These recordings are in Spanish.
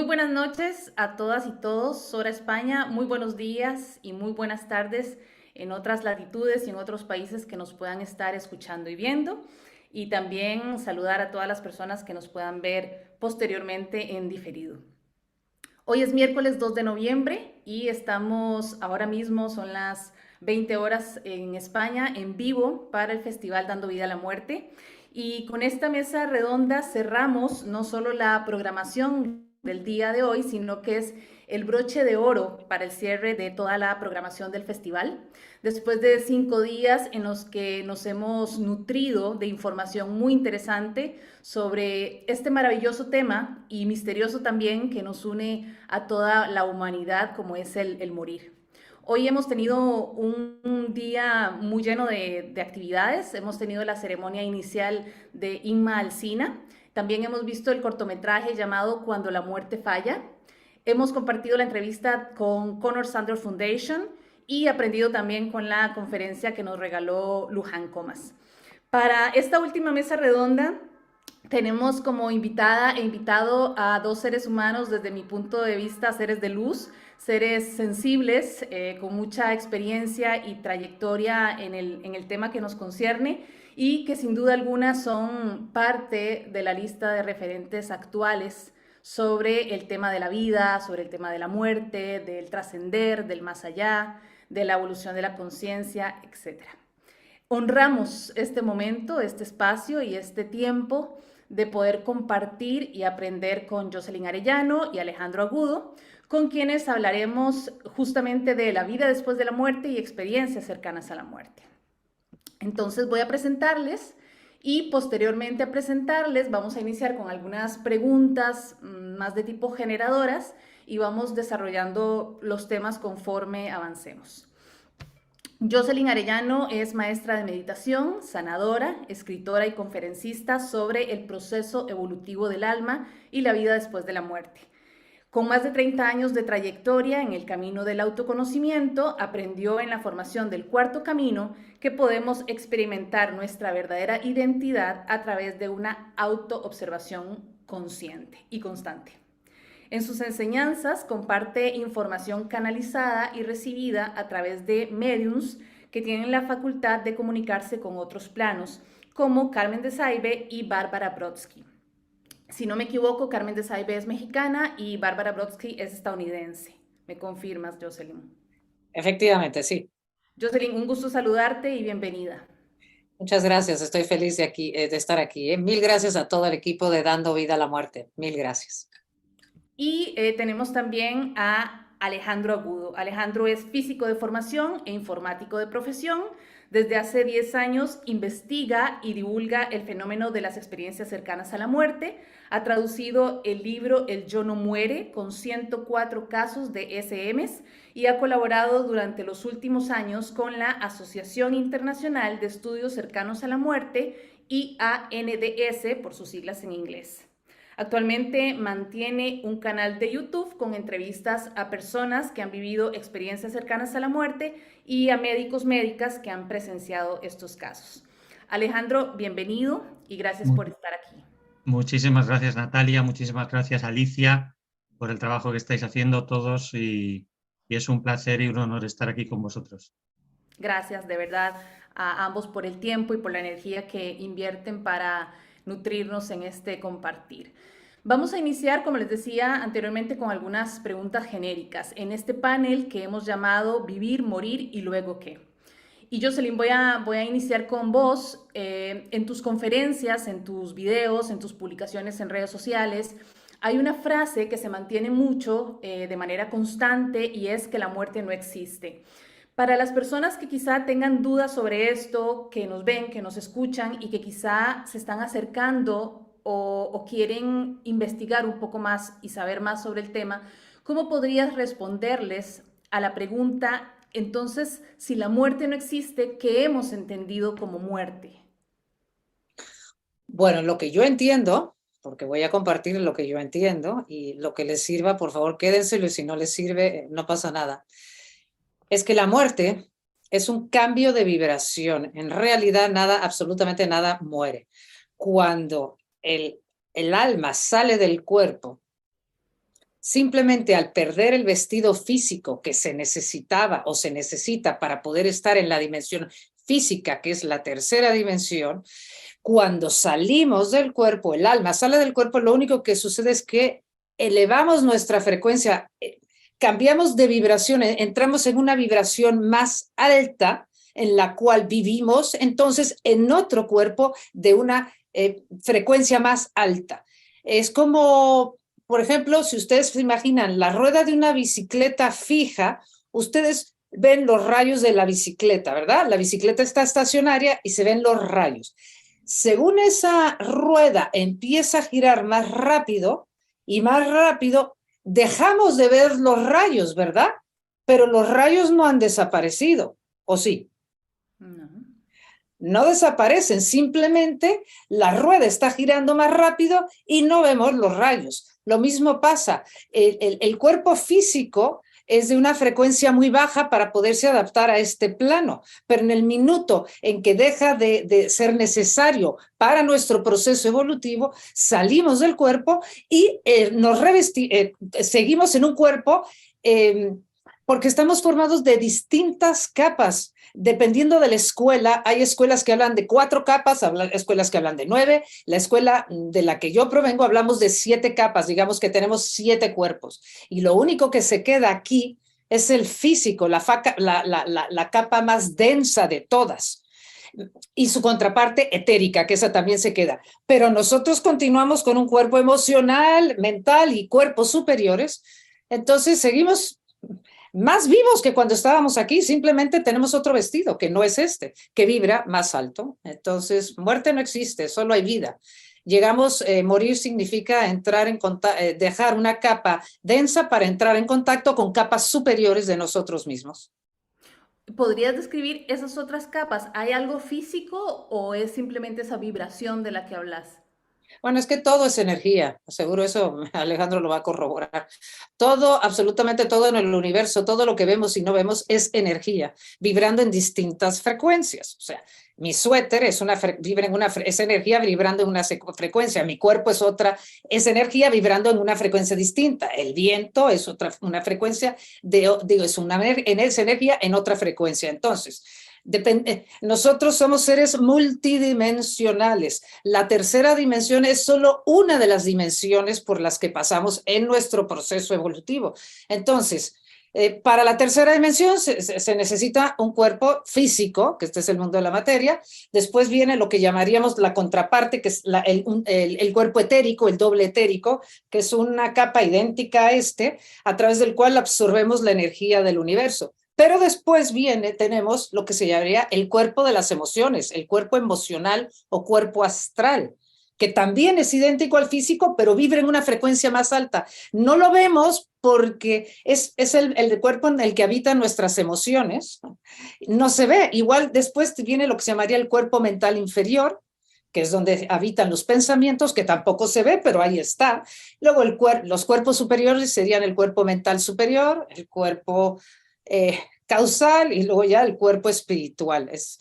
Muy buenas noches a todas y todos, hora España, muy buenos días y muy buenas tardes en otras latitudes y en otros países que nos puedan estar escuchando y viendo. Y también saludar a todas las personas que nos puedan ver posteriormente en diferido. Hoy es miércoles 2 de noviembre y estamos ahora mismo, son las 20 horas en España, en vivo para el Festival Dando Vida a la Muerte. Y con esta mesa redonda cerramos no solo la programación del día de hoy, sino que es el broche de oro para el cierre de toda la programación del festival. Después de 5 días en los que nos hemos nutrido de información muy interesante sobre este maravilloso tema y misterioso también que nos une a toda la humanidad como es el morir. Hoy hemos tenido un día muy lleno de actividades. Hemos tenido la ceremonia inicial de Inma Alsina. También hemos visto el cortometraje llamado Cuando la muerte falla. Hemos compartido la entrevista con Connor Sanders Foundation y aprendido también con la conferencia que nos regaló Luján Comas. Para esta última mesa redonda tenemos como invitada e invitado a dos seres humanos, desde mi punto de vista, seres de luz, seres sensibles, con mucha experiencia y trayectoria en el tema que nos concierne y que sin duda alguna son parte de la lista de referentes actuales sobre el tema de la vida, sobre el tema de la muerte, del trascender, del más allá, de la evolución de la conciencia, etc. Honramos este momento, este espacio y este tiempo de poder compartir y aprender con Jocelyn Arellano y Alejandro Agudo, con quienes hablaremos justamente de la vida después de la muerte y experiencias cercanas a la muerte. Entonces voy a presentarles y posteriormente a presentarles vamos a iniciar con algunas preguntas más de tipo generadoras y vamos desarrollando los temas conforme avancemos. Jocelyn Arellano es maestra de meditación, sanadora, escritora y conferencista sobre el proceso evolutivo del alma y la vida después de la muerte. Con más de 30 años de trayectoria en el camino del autoconocimiento, aprendió en la formación del cuarto camino que podemos experimentar nuestra verdadera identidad a través de una autoobservación consciente y constante. En sus enseñanzas comparte información canalizada y recibida a través de mediums que tienen la facultad de comunicarse con otros planos, como Carmen de Saibe y Bárbara Brodsky. Si no me equivoco, Carmen de Saibe es mexicana y Bárbara Brodsky es estadounidense. ¿Me confirmas, Jocelyn? Efectivamente, sí. Jocelyn, un gusto saludarte y bienvenida. Muchas gracias. Estoy feliz de estar aquí. Mil gracias a todo el equipo de Dando Vida a la Muerte. Mil gracias. Y tenemos también a Alejandro Agudo. Alejandro es físico de formación e informático de profesión. Desde hace 10 años investiga y divulga el fenómeno de las experiencias cercanas a la muerte. Ha traducido el libro El Yo no muere con 104 casos de SMs y ha colaborado durante los últimos años con la Asociación Internacional de Estudios Cercanos a la Muerte, IANDS por sus siglas en inglés. Actualmente mantiene un canal de YouTube con entrevistas a personas que han vivido experiencias cercanas a la muerte y a médicos, médicas que han presenciado estos casos. Alejandro, bienvenido y gracias Mu- por estar aquí. Muchísimas gracias, Natalia. Muchísimas gracias, Alicia, por el trabajo que estáis haciendo todos y es un placer y un honor estar aquí con vosotros. Gracias de verdad a ambos por el tiempo y por la energía que invierten para nutrirnos en este compartir. Vamos a iniciar, como les decía anteriormente, con algunas preguntas genéricas en este panel que hemos llamado Vivir, Morir y Luego qué. Y Jocelyn, voy a iniciar con vos. En tus conferencias, en tus videos, en tus publicaciones en redes sociales, hay una frase que se mantiene mucho de manera constante y es que la muerte no existe. Para las personas que quizá tengan dudas sobre esto, que nos ven, que nos escuchan y que quizá se están acercando o quieren investigar un poco más y saber más sobre el tema, ¿cómo podrías responderles a la pregunta, entonces, si la muerte no existe, qué hemos entendido como muerte? Bueno, lo que yo entiendo, porque voy a compartir lo que yo entiendo y lo que les sirva, por favor, quédenselo y si no les sirve, no pasa nada. Es que la muerte es un cambio de vibración. En realidad, nada, absolutamente nada muere. Cuando el alma sale del cuerpo simplemente al perder el vestido físico que se necesitaba o se necesita para poder estar en la dimensión física, que es la tercera dimensión, cuando salimos del cuerpo, el alma sale del cuerpo, lo único que sucede es que elevamos nuestra frecuencia, cambiamos de vibración, entramos en una vibración más alta en la cual vivimos entonces en otro cuerpo de una frecuencia más alta. Es como, por ejemplo, si ustedes se imaginan la rueda de una bicicleta fija, ustedes ven los rayos de la bicicleta, ¿verdad? La bicicleta está estacionaria y se ven los rayos. Según esa rueda empieza a girar más rápido y más rápido, dejamos de ver los rayos, ¿verdad? Pero los rayos no han desaparecido, ¿o sí? No. No desaparecen, simplemente la rueda está girando más rápido y no vemos los rayos. Lo mismo pasa, el cuerpo físico es de una frecuencia muy baja para poderse adaptar a este plano, pero en el minuto en que deja de ser necesario para nuestro proceso evolutivo, salimos del cuerpo y seguimos en un cuerpo porque estamos formados de distintas capas. Dependiendo de la escuela, hay escuelas que hablan de 4 capas, escuelas que hablan de 9. La escuela de la que yo provengo hablamos de 7 capas, digamos que tenemos 7 cuerpos. Y lo único que se queda aquí es el físico, la capa más densa de todas. Y su contraparte etérica, que esa también se queda. Pero nosotros continuamos con un cuerpo emocional, mental y cuerpos superiores. Entonces seguimos más vivos que cuando estábamos aquí, simplemente tenemos otro vestido, que no es este, que vibra más alto. Entonces, muerte no existe, solo hay vida. Llegamos, morir significa entrar en dejar una capa densa para entrar en contacto con capas superiores de nosotros mismos. ¿Podrías describir esas otras capas? ¿Hay algo físico o es simplemente esa vibración de la que hablas? Bueno, es que todo es energía, seguro eso Alejandro lo va a corroborar. Todo, absolutamente todo en el universo, todo lo que vemos y no vemos es energía, vibrando en distintas frecuencias. O sea, mi suéter es es energía vibrando en una frecuencia, mi cuerpo es otra, es energía vibrando en una frecuencia distinta. El viento es una frecuencia, es energía en otra frecuencia. Entonces, nosotros somos seres multidimensionales. La tercera dimensión es solo una de las dimensiones por las que pasamos en nuestro proceso evolutivo. Entonces, para la tercera dimensión se necesita un cuerpo físico, que este es el mundo de la materia. Después viene lo que llamaríamos la contraparte, que es el cuerpo etérico, el doble etérico, que es una capa idéntica a a través del cual absorbemos la energía del universo. Pero después tenemos lo que se llamaría el cuerpo de las emociones, el cuerpo emocional o cuerpo astral, que también es idéntico al físico, pero vibra en una frecuencia más alta. No lo vemos porque es el cuerpo en el que habitan nuestras emociones. No se ve. Igual después viene lo que se llamaría el cuerpo mental inferior, que es donde habitan los pensamientos, que tampoco se ve, pero ahí está. Luego los cuerpos superiores serían el cuerpo mental superior, el cuerpo causal y luego ya el cuerpo espiritual. Es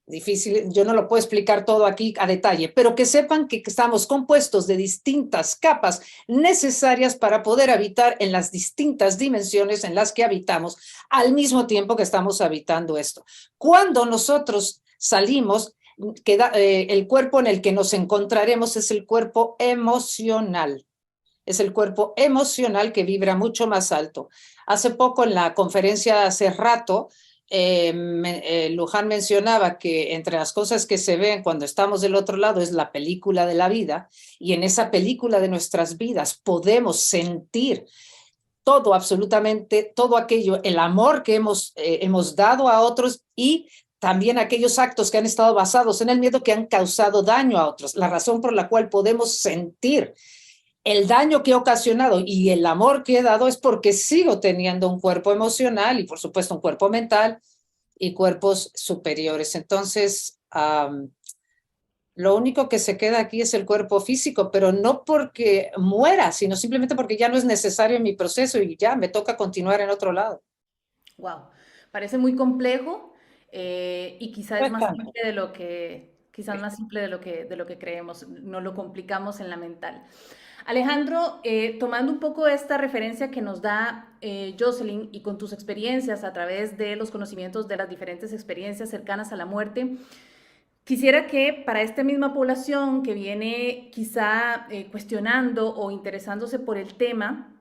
difícil, yo no lo puedo explicar todo aquí a detalle, pero que sepan que estamos compuestos de distintas capas necesarias para poder habitar en las distintas dimensiones en las que habitamos al mismo tiempo que estamos habitando esto. Cuando nosotros salimos, el cuerpo en el que nos encontraremos es el cuerpo emocional. Es el cuerpo emocional que vibra mucho más alto. Hace poco en la conferencia, hace rato, Luján mencionaba que entre las cosas que se ven cuando estamos del otro lado es la película de la vida, y en esa película de nuestras vidas podemos sentir todo, absolutamente todo aquello, el amor que hemos dado a otros y también aquellos actos que han estado basados en el miedo que han causado daño a otros. La razón por la cual podemos sentir el daño que he ocasionado y el amor que he dado es porque sigo teniendo un cuerpo emocional y por supuesto un cuerpo mental y cuerpos superiores. Entonces, lo único que se queda aquí es el cuerpo físico, pero no porque muera, sino simplemente porque ya no es necesario en mi proceso y ya me toca continuar en otro lado. Wow, parece muy complejo y quizás es más Cuéntame. simple de quizás más simple de lo que creemos. No lo complicamos en la mental. Alejandro, tomando un poco esta referencia que nos da Jocelyn y con tus experiencias a través de los conocimientos de las diferentes experiencias cercanas a la muerte, quisiera que para esta misma población que viene quizá cuestionando o interesándose por el tema,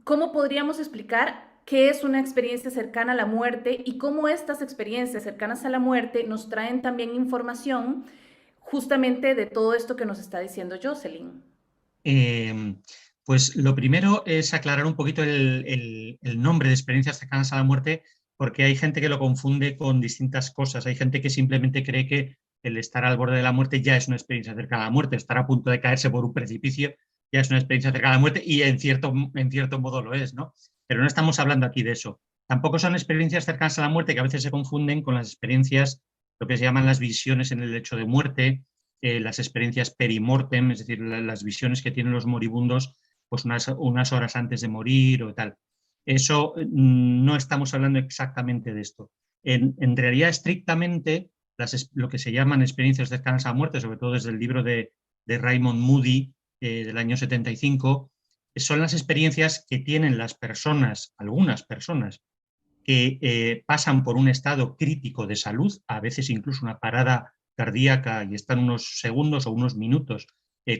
¿cómo podríamos explicar qué es una experiencia cercana a la muerte y cómo estas experiencias cercanas a la muerte nos traen también información justamente de todo esto que nos está diciendo Jocelyn? Eh, pues lo primero es aclarar un poquito el nombre de experiencias cercanas a la muerte, porque hay gente que lo confunde con distintas cosas. Hay gente que simplemente cree que el estar al borde de la muerte ya es una experiencia cercana a la muerte, estar a punto de caerse por un precipicio ya es una experiencia cercana a la muerte y en cierto modo lo es, ¿no? Pero no estamos hablando aquí de eso. Tampoco son experiencias cercanas a la muerte que a veces se confunden con las experiencias, lo que se llaman las visiones en el lecho de muerte, las experiencias perimortem, es decir, las visiones que tienen los moribundos pues unas horas antes de morir o tal. Eso no estamos hablando exactamente de esto. En realidad, estrictamente, lo que se llaman experiencias cercanas a la muerte, sobre todo desde el libro de Raymond Moody del año 75, son las experiencias que tienen las personas, algunas personas, que pasan por un estado crítico de salud, a veces incluso una parada cardíaca y están unos segundos o unos minutos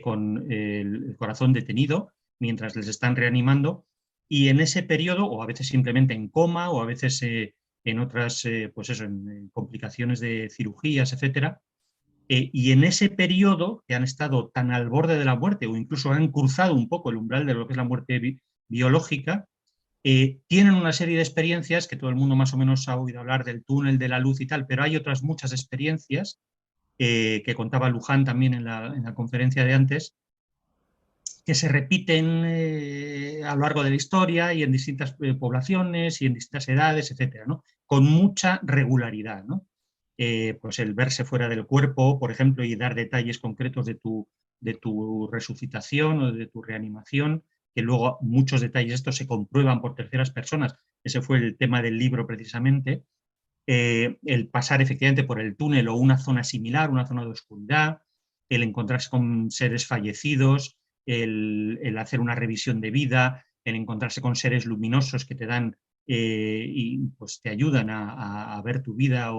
con el corazón detenido mientras les están reanimando, y en ese periodo, o a veces simplemente en coma, o a veces en otras, pues eso, en complicaciones de cirugías, etcétera, y en ese periodo que han estado tan al borde de la muerte o incluso han cruzado un poco el umbral de lo que es la muerte biológica, tienen una serie de experiencias que todo el mundo más o menos ha oído hablar del túnel de la luz y tal, pero hay otras muchas experiencias que contaba Luján también en la conferencia de antes, que se repiten a lo largo de la historia y en distintas poblaciones y en distintas edades, etcétera, ¿no? Con mucha regularidad, ¿no? Pues el verse fuera del cuerpo, por ejemplo, y dar detalles concretos de tu resucitación o de tu reanimación, que luego muchos detalles estos se comprueban por terceras personas. Ese fue el tema del libro precisamente. El pasar efectivamente por el túnel o una zona similar, una zona de oscuridad, el encontrarse con seres fallecidos, el hacer una revisión de vida, el encontrarse con seres luminosos que te dan y pues te ayudan a ver tu vida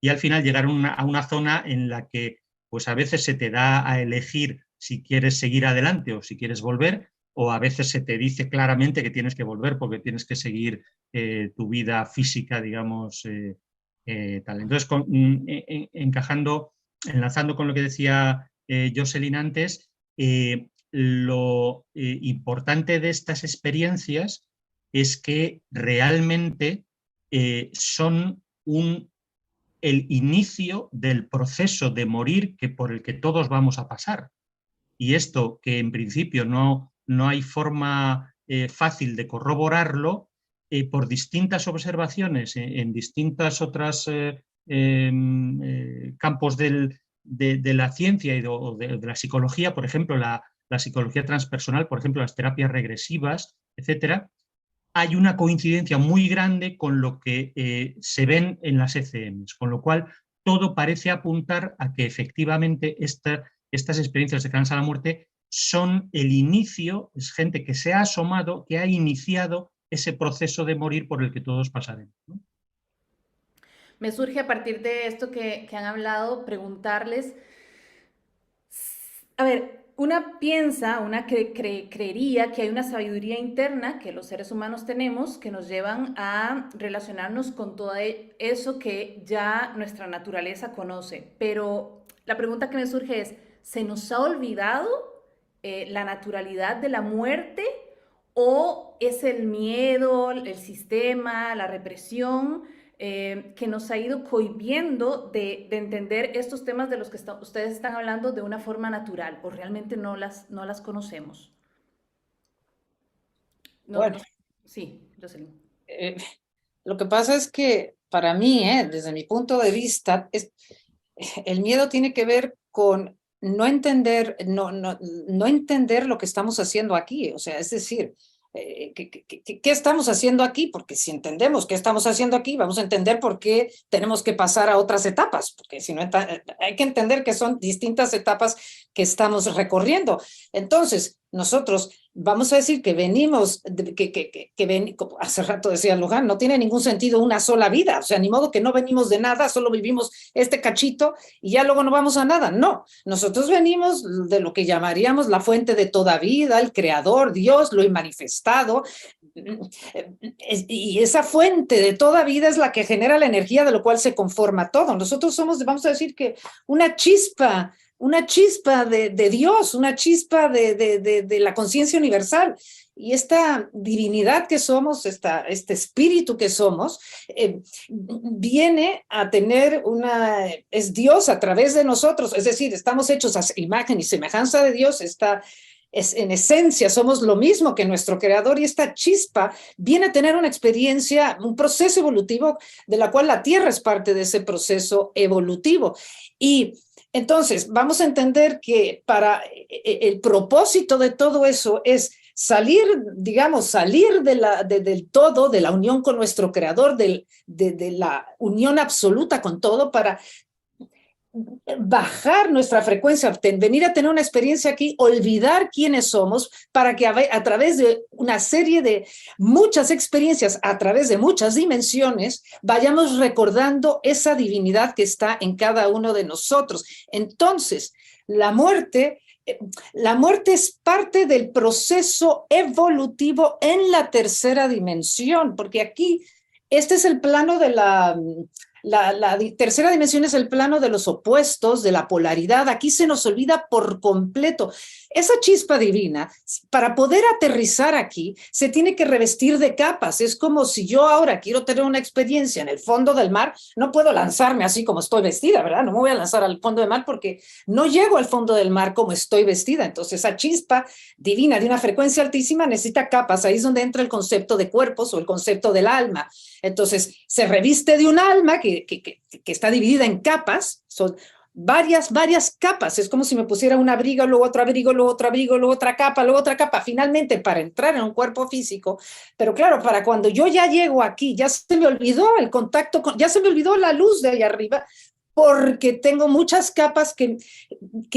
y al final llegar a una zona en la que pues a veces se te da a elegir si quieres seguir adelante o si quieres volver, o a veces se te dice claramente que tienes que volver porque tienes que seguir tu vida física, digamos, tal. Entonces, encajando, enlazando con lo que decía Jocelyn antes, lo importante de estas experiencias es que realmente son el inicio del proceso de morir por el que todos vamos a pasar. Y esto, que en principio no hay forma fácil de corroborarlo, por distintas observaciones en distintas otras campos de la ciencia y de la psicología, por ejemplo, la psicología transpersonal, por ejemplo, las terapias regresivas, etcétera, hay una coincidencia muy grande con lo que se ven en las ECMs, con lo cual todo parece apuntar a que efectivamente estas experiencias cercanas a la muerte son el inicio, es gente que se ha asomado, que ha iniciado ese proceso de morir por el que todos pasaremos, ¿no? Me surge a partir de esto que han hablado, preguntarles, a ver, creería que hay una sabiduría interna que los seres humanos tenemos que nos llevan a relacionarnos con todo eso que ya nuestra naturaleza conoce. Pero la pregunta que me surge es, ¿se nos ha olvidado la naturalidad de la muerte o es el miedo, el sistema, la represión que nos ha ido cohibiendo de entender estos temas de los que ustedes están hablando de una forma natural o realmente no las conocemos? Bueno, Sí, Jocelyn. lo que pasa es que para mí, desde mi punto de vista, el miedo tiene que ver con no entender lo que estamos haciendo aquí. O sea, es decir, ¿qué estamos haciendo aquí? Porque si entendemos qué estamos haciendo aquí, vamos a entender por qué tenemos que pasar a otras etapas, porque si no, hay que entender que son distintas etapas que estamos recorriendo. Entonces, nosotros vamos a decir que venimos, como hace rato decía Luján, no tiene ningún sentido una sola vida, o sea, ni modo que no venimos de nada, solo vivimos este cachito y ya luego no vamos a nada. No, nosotros venimos de lo que llamaríamos la fuente de toda vida, el creador, Dios, lo inmanifestado, y esa fuente de toda vida es la que genera la energía de lo cual se conforma todo. Nosotros somos, vamos a decir que una chispa de Dios, una chispa de la conciencia universal. Y esta divinidad que somos, este espíritu que somos, viene a tener es Dios a través de nosotros, es decir, estamos hechos a imagen y semejanza de Dios, en esencia somos lo mismo que nuestro creador, y esta chispa viene a tener una experiencia, un proceso evolutivo de la cual la Tierra es parte de ese proceso evolutivo. Y entonces vamos a entender que el propósito de todo eso es salir, digamos, salir del todo, de la unión con nuestro creador, de la unión absoluta con todo, para bajar nuestra frecuencia, venir a tener una experiencia aquí, olvidar quiénes somos, para que a través de una serie de muchas experiencias, a través de muchas dimensiones, vayamos recordando esa divinidad que está en cada uno de nosotros. Entonces, la muerte es parte del proceso evolutivo en la tercera dimensión, porque aquí este es el plano de la tercera dimensión, es el plano de los opuestos, de la polaridad. Aquí se nos olvida por completo. Esa chispa divina, para poder aterrizar aquí, se tiene que revestir de capas. Es como si yo ahora quiero tener una experiencia en el fondo del mar, no puedo lanzarme así como estoy vestida, ¿verdad? No me voy a lanzar al fondo del mar porque no llego al fondo del mar como estoy vestida. Entonces, esa chispa divina de una frecuencia altísima necesita capas. Ahí es donde entra el concepto de cuerpos o el concepto del alma. Entonces, se reviste de un alma que está dividida en capas, son varias capas. Es como si me pusiera un abrigo, luego otro abrigo, luego otro abrigo, luego otra capa, finalmente para entrar en un cuerpo físico. Pero claro, para cuando yo ya llego aquí, ya se me olvidó el contacto, ya se me olvidó la luz de allá arriba, porque tengo muchas capas que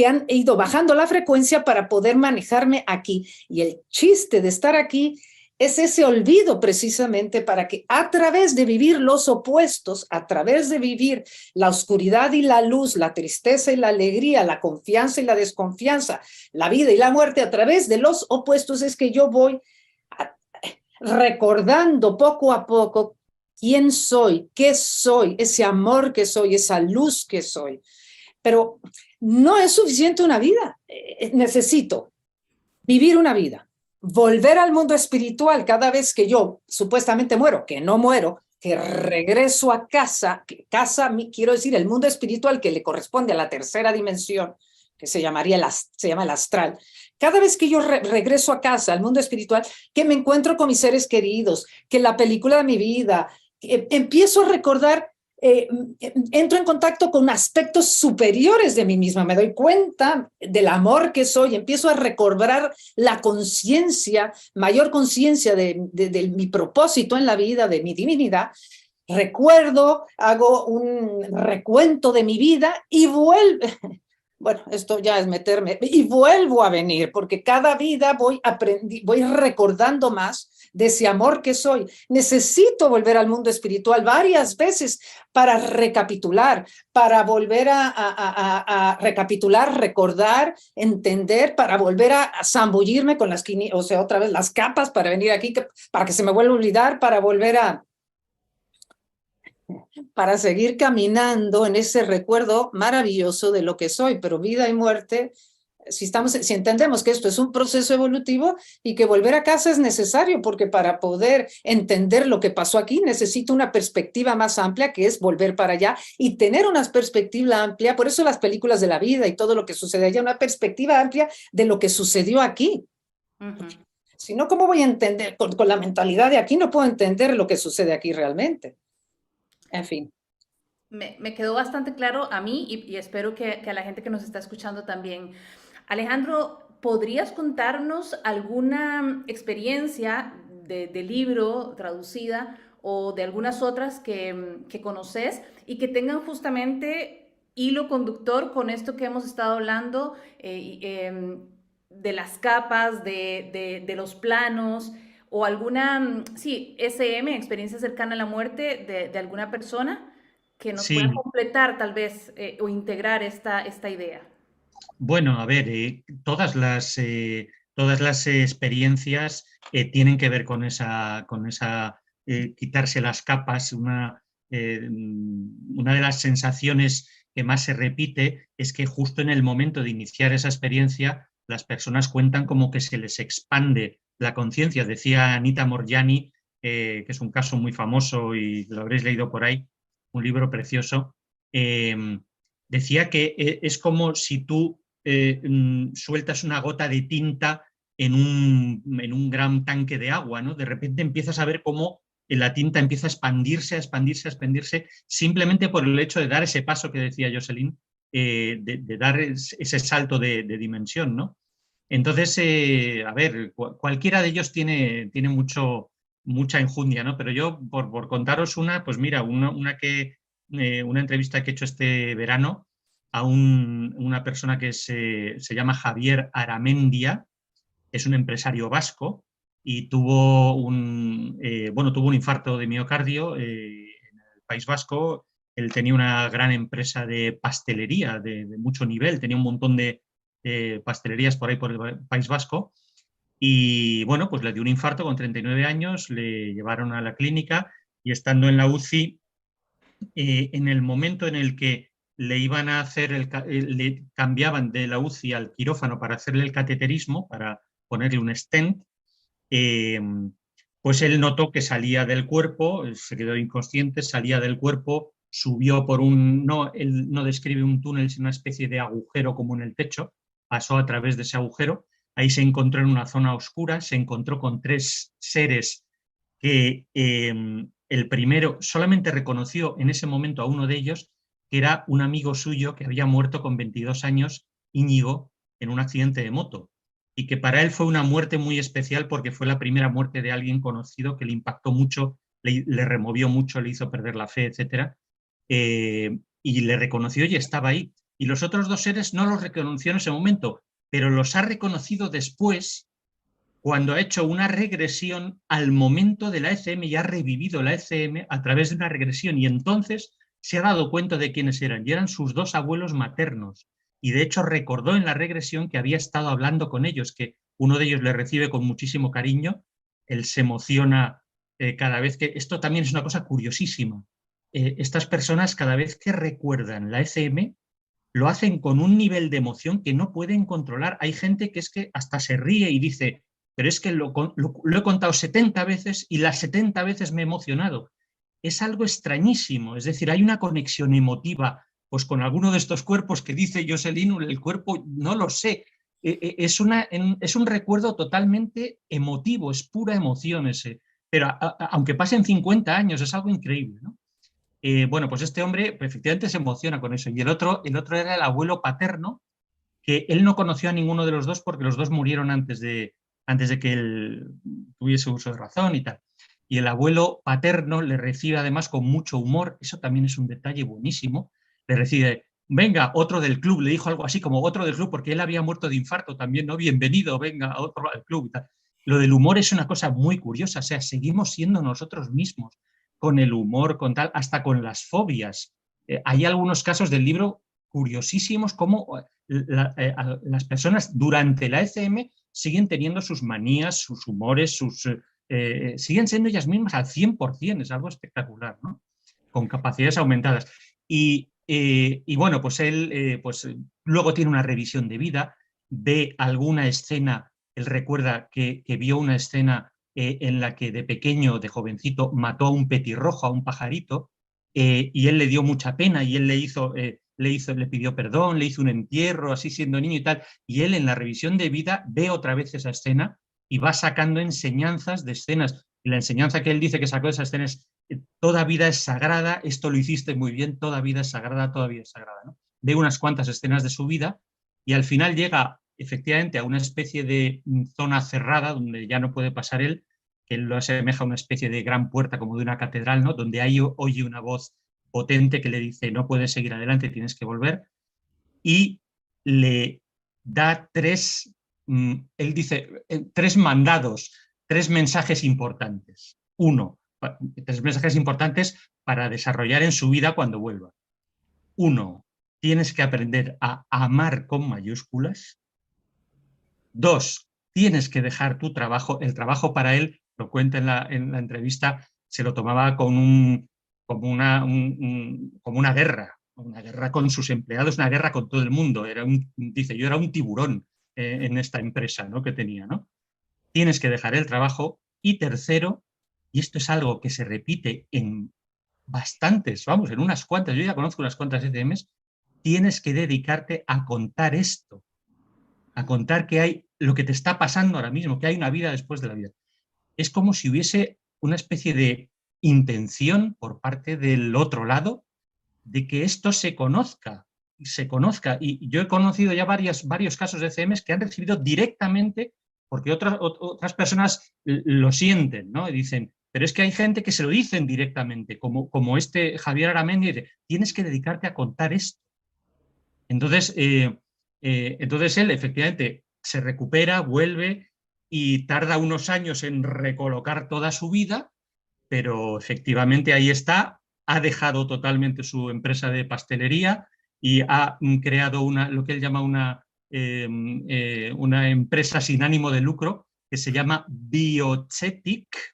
han ido bajando la frecuencia para poder manejarme aquí. Y el chiste de estar aquí es ese olvido, precisamente, para que a través de vivir los opuestos, a través de vivir la oscuridad y la luz, la tristeza y la alegría, la confianza y la desconfianza, la vida y la muerte, a través de los opuestos es que yo voy recordando poco a poco quién soy, qué soy, ese amor que soy, esa luz que soy. Pero no es suficiente una vida, necesito vivir una vida, volver al mundo espiritual cada vez que yo supuestamente muero, que no muero, que regreso a casa, quiero decir, el mundo espiritual que le corresponde a la tercera dimensión, que se llama el astral. Cada vez que yo regreso a casa, al mundo espiritual, que me encuentro con mis seres queridos, que la película de mi vida, empiezo a recordar, entro en contacto con aspectos superiores de mí misma, me doy cuenta del amor que soy, empiezo a recobrar la conciencia, mayor conciencia de mi propósito en la vida, de mi divinidad. Recuerdo, hago un recuento de mi vida y bueno, esto ya es meterme, y vuelvo a venir, porque cada vida voy recordando más de ese amor que soy. Necesito volver al mundo espiritual varias veces para recapitular, para volver a recapitular, recordar, entender, para volver a zambullirme con otra vez las capas, para venir aquí, para que se me vuelva a olvidar, para seguir caminando en ese recuerdo maravilloso de lo que soy. Pero vida y muerte, si entendemos que esto es un proceso evolutivo y que volver a casa es necesario, porque para poder entender lo que pasó aquí necesito una perspectiva más amplia, que es volver para allá y tener una perspectiva amplia. Por eso las películas de la vida y todo lo que sucede allá, una perspectiva amplia de lo que sucedió aquí. Si no, ¿cómo voy a entender? Con la mentalidad de aquí no puedo entender lo que sucede aquí realmente. En fin. Me quedó bastante claro a mí y espero que a la gente que nos está escuchando también. Alejandro, ¿podrías contarnos alguna experiencia de libro traducida o de algunas otras que conoces y que tengan justamente hilo conductor con esto que hemos estado hablando? de las capas, de los planos, o alguna, sí, SM, experiencia cercana a la muerte de alguna persona que nos pueda Sí, completar tal vez o integrar esta idea. bueno, a ver, todas las experiencias tienen que ver con esa quitarse las capas. Una de las sensaciones que más se repite es que justo en el momento de iniciar esa experiencia, las personas cuentan como que se les expande la conciencia. Decía Anita Morjani, que es un caso muy famoso y lo habréis leído por ahí, un libro precioso. Decía que es como si tú sueltas una gota de tinta en un gran tanque de agua, ¿no? De repente empiezas a ver cómo la tinta empieza a expandirse, a expandirse, a expandirse, simplemente por el hecho de dar ese paso que decía Jocelyn, de dar ese salto de dimensión, ¿no? Entonces, a ver, cualquiera de ellos tiene mucha enjundia, ¿no? Pero yo, por contaros una, pues mira, una entrevista que he hecho este verano a una persona que se llama Javier Aramendia, es un empresario vasco y tuvo un infarto de miocardio en el País Vasco. Él tenía una gran empresa de pastelería de mucho nivel, tenía un montón de pastelerías por ahí por el País Vasco. Y bueno, pues le dio un infarto con 39 años, le llevaron a la clínica y estando en la UCI, en el momento en el que le iban a hacer le cambiaban de la UCI al quirófano para hacerle el cateterismo, para ponerle un stent, eh, pues él notó que salía del cuerpo, se quedó inconsciente, salía del cuerpo, subió por no, él no describe un túnel, sino una especie de agujero como en el techo, pasó a través de ese agujero, ahí se encontró en una zona oscura, se encontró con tres seres que el primero solamente reconoció en ese momento a uno de ellos, que era un amigo suyo que había muerto con 22 años, Íñigo, en un accidente de moto, y que para él fue una muerte muy especial porque fue la primera muerte de alguien conocido que le impactó mucho, le removió mucho, le hizo perder la fe, etc. Y le reconoció y estaba ahí. Y los otros dos seres no los reconoció en ese momento, pero los ha reconocido después cuando ha hecho una regresión al momento de la ECM y ha revivido la ECM a través de una regresión y entonces se ha dado cuenta de quiénes eran y eran sus dos abuelos maternos y de hecho recordó en la regresión que había estado hablando con ellos, que uno de ellos le recibe con muchísimo cariño, él se emociona cada vez que... Esto también es una cosa curiosísima. Estas personas cada vez que recuerdan la ECM lo hacen con un nivel de emoción que no pueden controlar. Hay gente que es que hasta se ríe y dice, pero es que lo he contado 70 veces y las 70 veces me he emocionado. Es algo extrañísimo, es decir, hay una conexión emotiva pues con alguno de estos cuerpos que dice Jocelyn, el cuerpo, no lo sé, es un recuerdo totalmente emotivo, es pura emoción ese, pero aunque pasen 50 años, es algo increíble, ¿no? Bueno, pues este hombre pues, efectivamente se emociona con eso. Y el otro era el abuelo paterno, que él no conoció a ninguno de los dos porque los dos murieron antes de que él tuviese uso de razón y tal. Y el abuelo paterno le recibe además con mucho humor, eso también es un detalle buenísimo, le recibe, venga, otro del club, le dijo algo así como otro del club, porque él había muerto de infarto también, ¿no? Bienvenido, venga, otro al club y tal. Lo del humor es una cosa muy curiosa, o sea, seguimos siendo nosotros mismos, con el humor, con tal, hasta con las fobias. Hay algunos casos del libro curiosísimos como las personas durante la ECM siguen teniendo sus manías, sus humores, siguen siendo ellas mismas al 100%, es algo espectacular, ¿no? Con capacidades aumentadas. Y bueno, pues él luego tiene una revisión de vida, ve alguna escena, él recuerda que vio una escena en la que de pequeño, de jovencito, mató a un petirrojo, a un pajarito, y él le dio mucha pena y él le pidió perdón, le hizo un entierro, así siendo niño y tal, y él en la revisión de vida ve otra vez esa escena y va sacando enseñanzas de escenas. Y la enseñanza que él dice que sacó de esa escena es, toda vida es sagrada, esto lo hiciste muy bien, toda vida es sagrada, toda vida es sagrada, ¿no? Ve unas cuantas escenas de su vida y al final llega efectivamente a una especie de zona cerrada donde ya no puede pasar él, que él lo asemeja a una especie de gran puerta como de una catedral, ¿no? Donde ahí oye una voz potente que le dice, no puedes seguir adelante, tienes que volver, y le da tres él dice 3 mandados, 3 mensajes importantes. 1, 3 mensajes importantes para desarrollar en su vida cuando vuelva. 1, tienes que aprender a amar con mayúsculas. 2, tienes que dejar tu trabajo. El trabajo para él, lo cuenta en la entrevista, se lo tomaba como una guerra con sus empleados, una guerra con todo el mundo. Dice, yo era un tiburón en esta empresa, ¿no?, que tenía, ¿no? Tienes que dejar el trabajo. Y tercero, y esto es algo que se repite en bastantes, vamos, en unas cuantas, yo ya conozco unas cuantas ECMs, tienes que dedicarte a contar esto, a contar que hay lo que te está pasando ahora mismo, que hay una vida después de la vida. Es como si hubiese una especie de intención por parte del otro lado de que esto se conozca. Y yo he conocido ya varios casos de ECMs que han recibido directamente, porque otras personas lo sienten, ¿no? Y dicen, pero es que hay gente que se lo dicen directamente, como este Javier Aramendi, dice, tienes que dedicarte a contar esto. Entonces él efectivamente se recupera, vuelve y tarda unos años en recolocar toda su vida, pero efectivamente ahí está, ha dejado totalmente su empresa de pastelería y ha creado lo que él llama una empresa sin ánimo de lucro que se llama biocetic.org,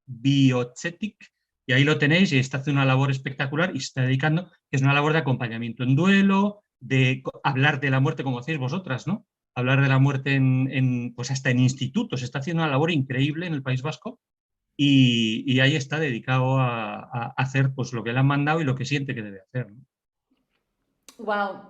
Biocetic, y ahí lo tenéis y está haciendo una labor espectacular y se está dedicando, que es una labor de acompañamiento en duelo, de hablar de la muerte como hacéis vosotras, ¿no? Hablar de la muerte pues hasta en institutos, está haciendo una labor increíble en el País Vasco y ahí está dedicado a hacer pues lo que le han mandado y lo que siente que debe hacer, ¿no? Wow.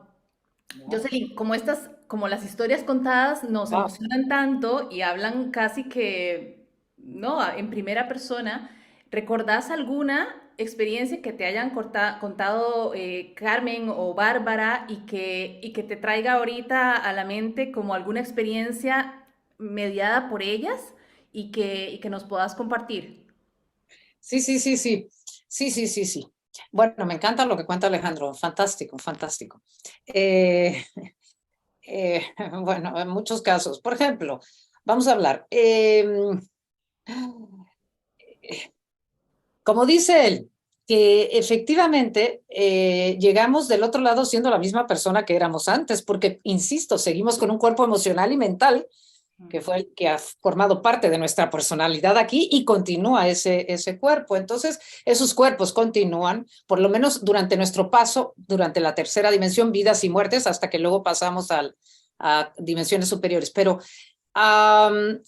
Jocelyn, como las historias contadas nos Wow. emocionan tanto y hablan casi que, ¿no?, en primera persona, ¿recordás alguna experiencia que te hayan contado Carmen o Bárbara y que te traiga ahorita a la mente como alguna experiencia mediada por ellas y que nos puedas compartir? Sí, sí, sí, sí. Sí, sí, sí, sí. Bueno, me encanta lo que cuenta Alejandro. Fantástico, fantástico. Eh, eh, bueno, en muchos casos. Por ejemplo, vamos a hablar. Como dice él, que efectivamente llegamos del otro lado siendo la misma persona que éramos antes, porque, insisto, seguimos con un cuerpo emocional y mental que fue el que ha formado parte de nuestra personalidad aquí y continúa ese cuerpo. Entonces, esos cuerpos continúan, por lo menos durante nuestro paso, durante la tercera dimensión, vidas y muertes, hasta que luego pasamos a dimensiones superiores. Pero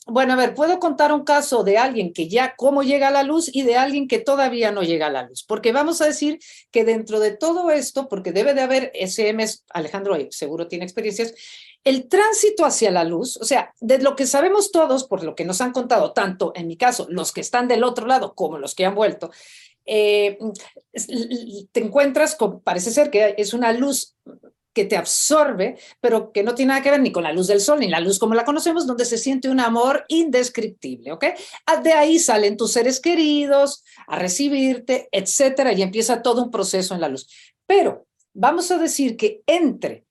bueno, a ver, puedo contar un caso de alguien que ya cómo llega a la luz y de alguien que todavía no llega a la luz, porque vamos a decir que dentro de todo esto, porque debe de haber SMs, Alejandro seguro tiene experiencias, el tránsito hacia la luz, o sea, de lo que sabemos todos, por lo que nos han contado, tanto en mi caso, los que están del otro lado como los que han vuelto, te encuentras con, parece ser que es una luz que te absorbe, pero que no tiene nada que ver ni con la luz del sol, ni la luz como la conocemos, donde se siente un amor indescriptible, ¿ok? De ahí salen tus seres queridos a recibirte, etcétera, y empieza todo un proceso en la luz. Pero vamos a decir que entre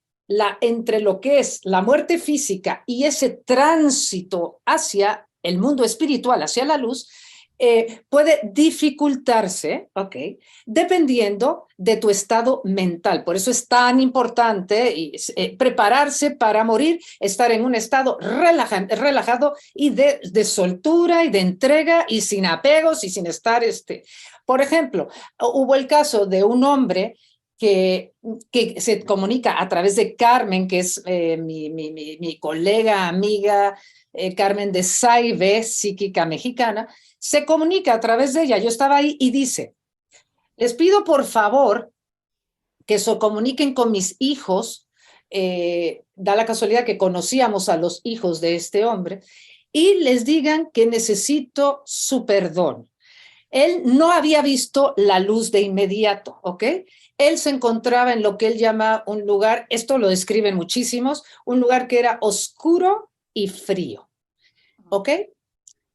lo que es la muerte física y ese tránsito hacia el mundo espiritual, hacia la luz, puede dificultarse, ¿ok?, dependiendo de tu estado mental. Por eso es tan importante prepararse para morir, estar en un estado relajado y de soltura y de entrega y sin apegos y sin estar... Por ejemplo, hubo el caso de un hombre que se comunica a través de Carmen, que es mi colega, amiga, Carmen de Saibe, psíquica mexicana, se comunica a través de ella. Yo estaba ahí y dice, les pido por favor que se comuniquen con mis hijos, da la casualidad que conocíamos a los hijos de este hombre, y les digan que necesito su perdón. Él no había visto la luz de inmediato, ¿ok? Él se encontraba en lo que él llama un lugar, esto lo describen muchísimos, un lugar que era oscuro y frío, ¿ok?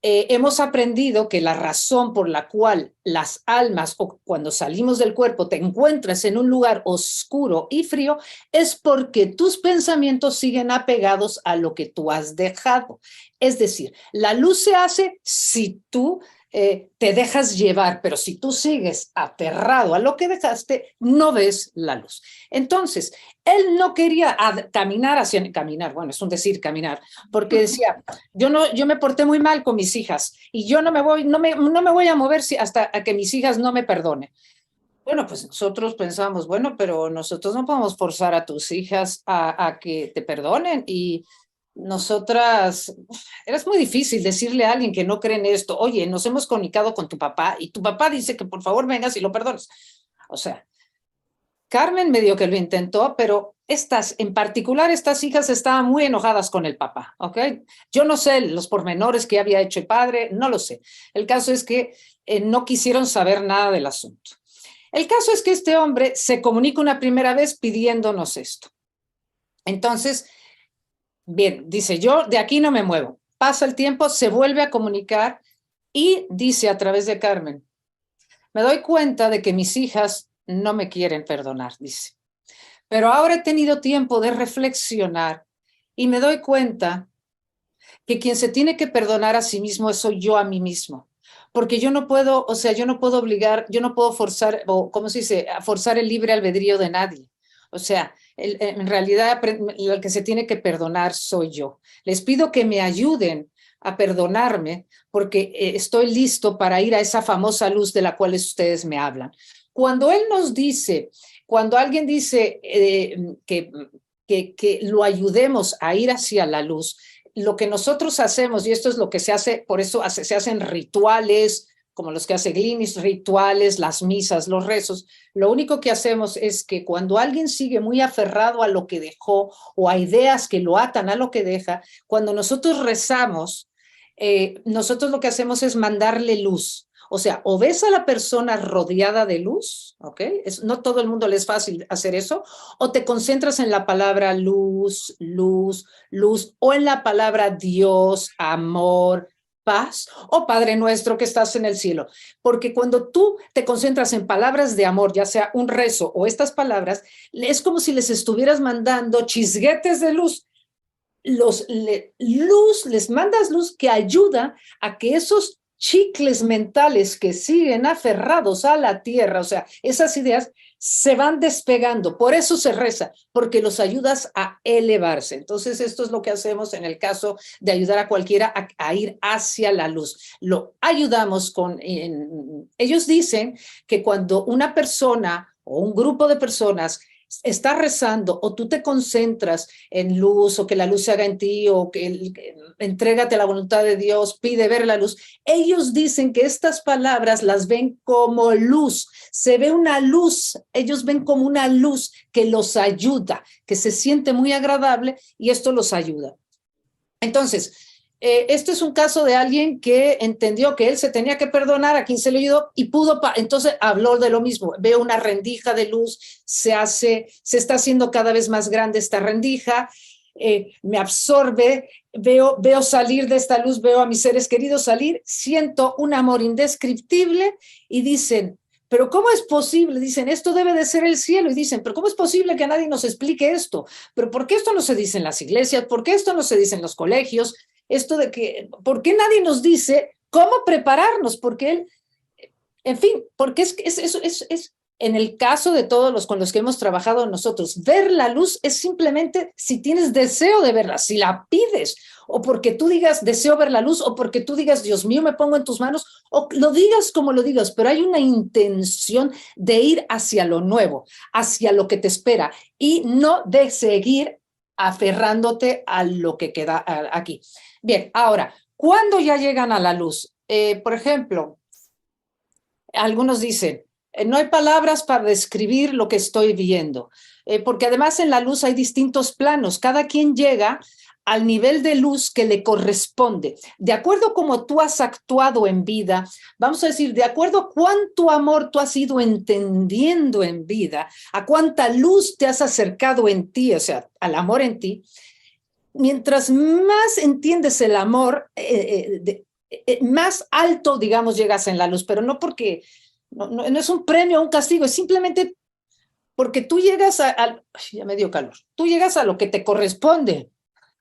hemos aprendido que la razón por la cual las almas, o cuando salimos del cuerpo, te encuentras en un lugar oscuro y frío, es porque tus pensamientos siguen apegados a lo que tú has dejado. Es decir, la luz se hace si tú te dejas llevar, pero si tú sigues aferrado a lo que dejaste, no ves la luz. Entonces, él no quería caminar, bueno, es un decir caminar, porque decía, yo me porté muy mal con mis hijas y yo no me voy a mover hasta que mis hijas no me perdonen. Bueno, pues nosotros pensamos, bueno, pero nosotros no podemos forzar a tus hijas a que te perdonen y nosotras, era muy difícil decirle a alguien que no cree en esto, oye, nos hemos comunicado con tu papá y tu papá dice que por favor vengas y lo perdones. O sea, Carmen medio que lo intentó, pero en particular estas hijas estaban muy enojadas con el papá, ¿ok? Yo no sé los pormenores que había hecho el padre, no lo sé. El caso es que no quisieron saber nada del asunto. El caso es que este hombre se comunica una primera vez pidiéndonos esto. Entonces, bien, dice, yo de aquí no me muevo. Pasa el tiempo, se vuelve a comunicar y dice a través de Carmen, me doy cuenta de que mis hijas no me quieren perdonar, dice. Pero ahora he tenido tiempo de reflexionar y me doy cuenta que quien se tiene que perdonar a sí mismo soy yo a mí mismo. Porque yo no puedo, o sea, yo no puedo obligar, yo no puedo forzar, o ¿cómo se dice? Forzar el libre albedrío de nadie. O sea, en realidad el que se tiene que perdonar soy yo. Les pido que me ayuden a perdonarme porque estoy listo para ir a esa famosa luz de la cual ustedes me hablan. Cuando él nos dice, cuando alguien dice que lo ayudemos a ir hacia la luz, lo que nosotros hacemos, y esto es lo que se hace, por eso se hacen rituales, como los que hace Glinis, rituales, las misas, los rezos, lo único que hacemos es que cuando alguien sigue muy aferrado a lo que dejó o a ideas que lo atan a lo que deja, cuando nosotros rezamos, nosotros lo que hacemos es mandarle luz. O sea, o ves a la persona rodeada de luz, ¿ok? No todo el mundo le es fácil hacer eso, o te concentras en la palabra luz, luz, luz, o en la palabra Dios, amor, paz, o Padre nuestro que estás en el cielo. Porque cuando tú te concentras en palabras de amor, ya sea un rezo o estas palabras, es como si les estuvieras mandando chisguetes de luz. Les mandas luz que ayuda a que esos chicles mentales que siguen aferrados a la tierra, o sea, esas ideas se van despegando. Por eso se reza, porque los ayudas a elevarse. Entonces, esto es lo que hacemos en el caso de ayudar a cualquiera a ir hacia la luz. Lo ayudamos con... ellos dicen que cuando una persona o un grupo de personas estás rezando o tú te concentras en luz o que la luz se haga en ti o que entrégate a la voluntad de Dios, pide ver la luz, ellos dicen que estas palabras las ven como luz, se ve una luz, ellos ven como una luz que los ayuda, que se siente muy agradable y esto los ayuda. Entonces, esto es un caso de alguien que entendió que él se tenía que perdonar a quien se le ayudó y pudo, entonces habló de lo mismo. Veo una rendija de luz, se está haciendo cada vez más grande esta rendija, me absorbe, veo salir de esta luz, veo a mis seres queridos salir, siento un amor indescriptible y dicen, pero ¿cómo es posible? Dicen, esto debe de ser el cielo. Y dicen, pero ¿cómo es posible que nadie nos explique esto? ¿Pero por qué esto no se dice en las iglesias? ¿Por qué esto no se dice en los colegios? Esto de que, ¿por qué nadie nos dice cómo prepararnos? Porque él, en fin, porque es en el caso de todos los con los que hemos trabajado nosotros, ver la luz es simplemente si tienes deseo de verla, si la pides, o porque tú digas deseo ver la luz, o porque tú digas Dios mío me pongo en tus manos, o lo digas como lo digas, pero hay una intención de ir hacia lo nuevo, hacia lo que te espera y no de seguir aferrándote a lo que queda aquí. Bien, ahora, ¿cuándo ya llegan a la luz? Por ejemplo, algunos dicen, no hay palabras para describir lo que estoy viendo, porque además en la luz hay distintos planos, cada quien llega al nivel de luz que le corresponde. De acuerdo a cómo tú has actuado en vida, vamos a decir, de acuerdo a cuánto amor tú has ido entendiendo en vida, a cuánta luz te has acercado en ti, o sea, al amor en ti, mientras más entiendes el amor, más alto, digamos, llegas en la luz, pero no porque, no es un premio o un castigo, es simplemente porque tú llegas ya me dio calor, tú llegas a lo que te corresponde.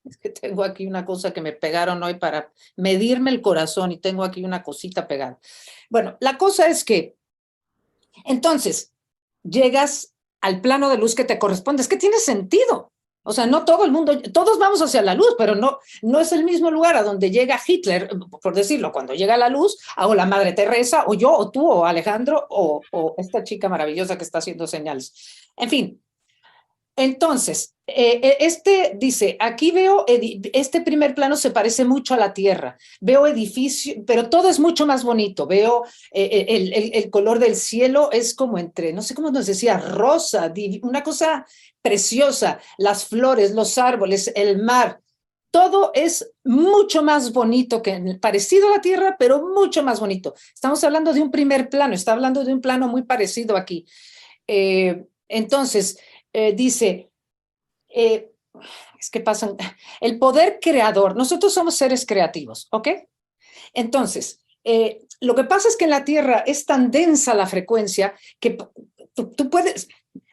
Es que tengo aquí una cosa que me pegaron hoy para medirme el corazón y tengo aquí una cosita pegada. Bueno, la cosa es que entonces llegas al plano de luz que te corresponde. Es que tiene sentido. O sea, no todo el mundo, todos vamos hacia la luz, pero no es el mismo lugar a donde llega Hitler, por decirlo, cuando llega la luz, o la Madre Teresa, o yo, o tú, o Alejandro, o esta chica maravillosa que está haciendo señales. En fin, entonces, este dice, aquí veo, este primer plano se parece mucho a la Tierra, veo edificios, pero todo es mucho más bonito, veo el color del cielo es como entre, no sé cómo nos decía, rosa, una cosa preciosa, las flores, los árboles, el mar, todo es mucho más bonito, parecido a la Tierra, pero mucho más bonito. Estamos hablando de un primer plano, está hablando de un plano muy parecido aquí. Entonces, dice, es que pasan, el poder creador, nosotros somos seres creativos, ¿ok? Entonces, lo que pasa es que en la Tierra es tan densa la frecuencia que tú puedes,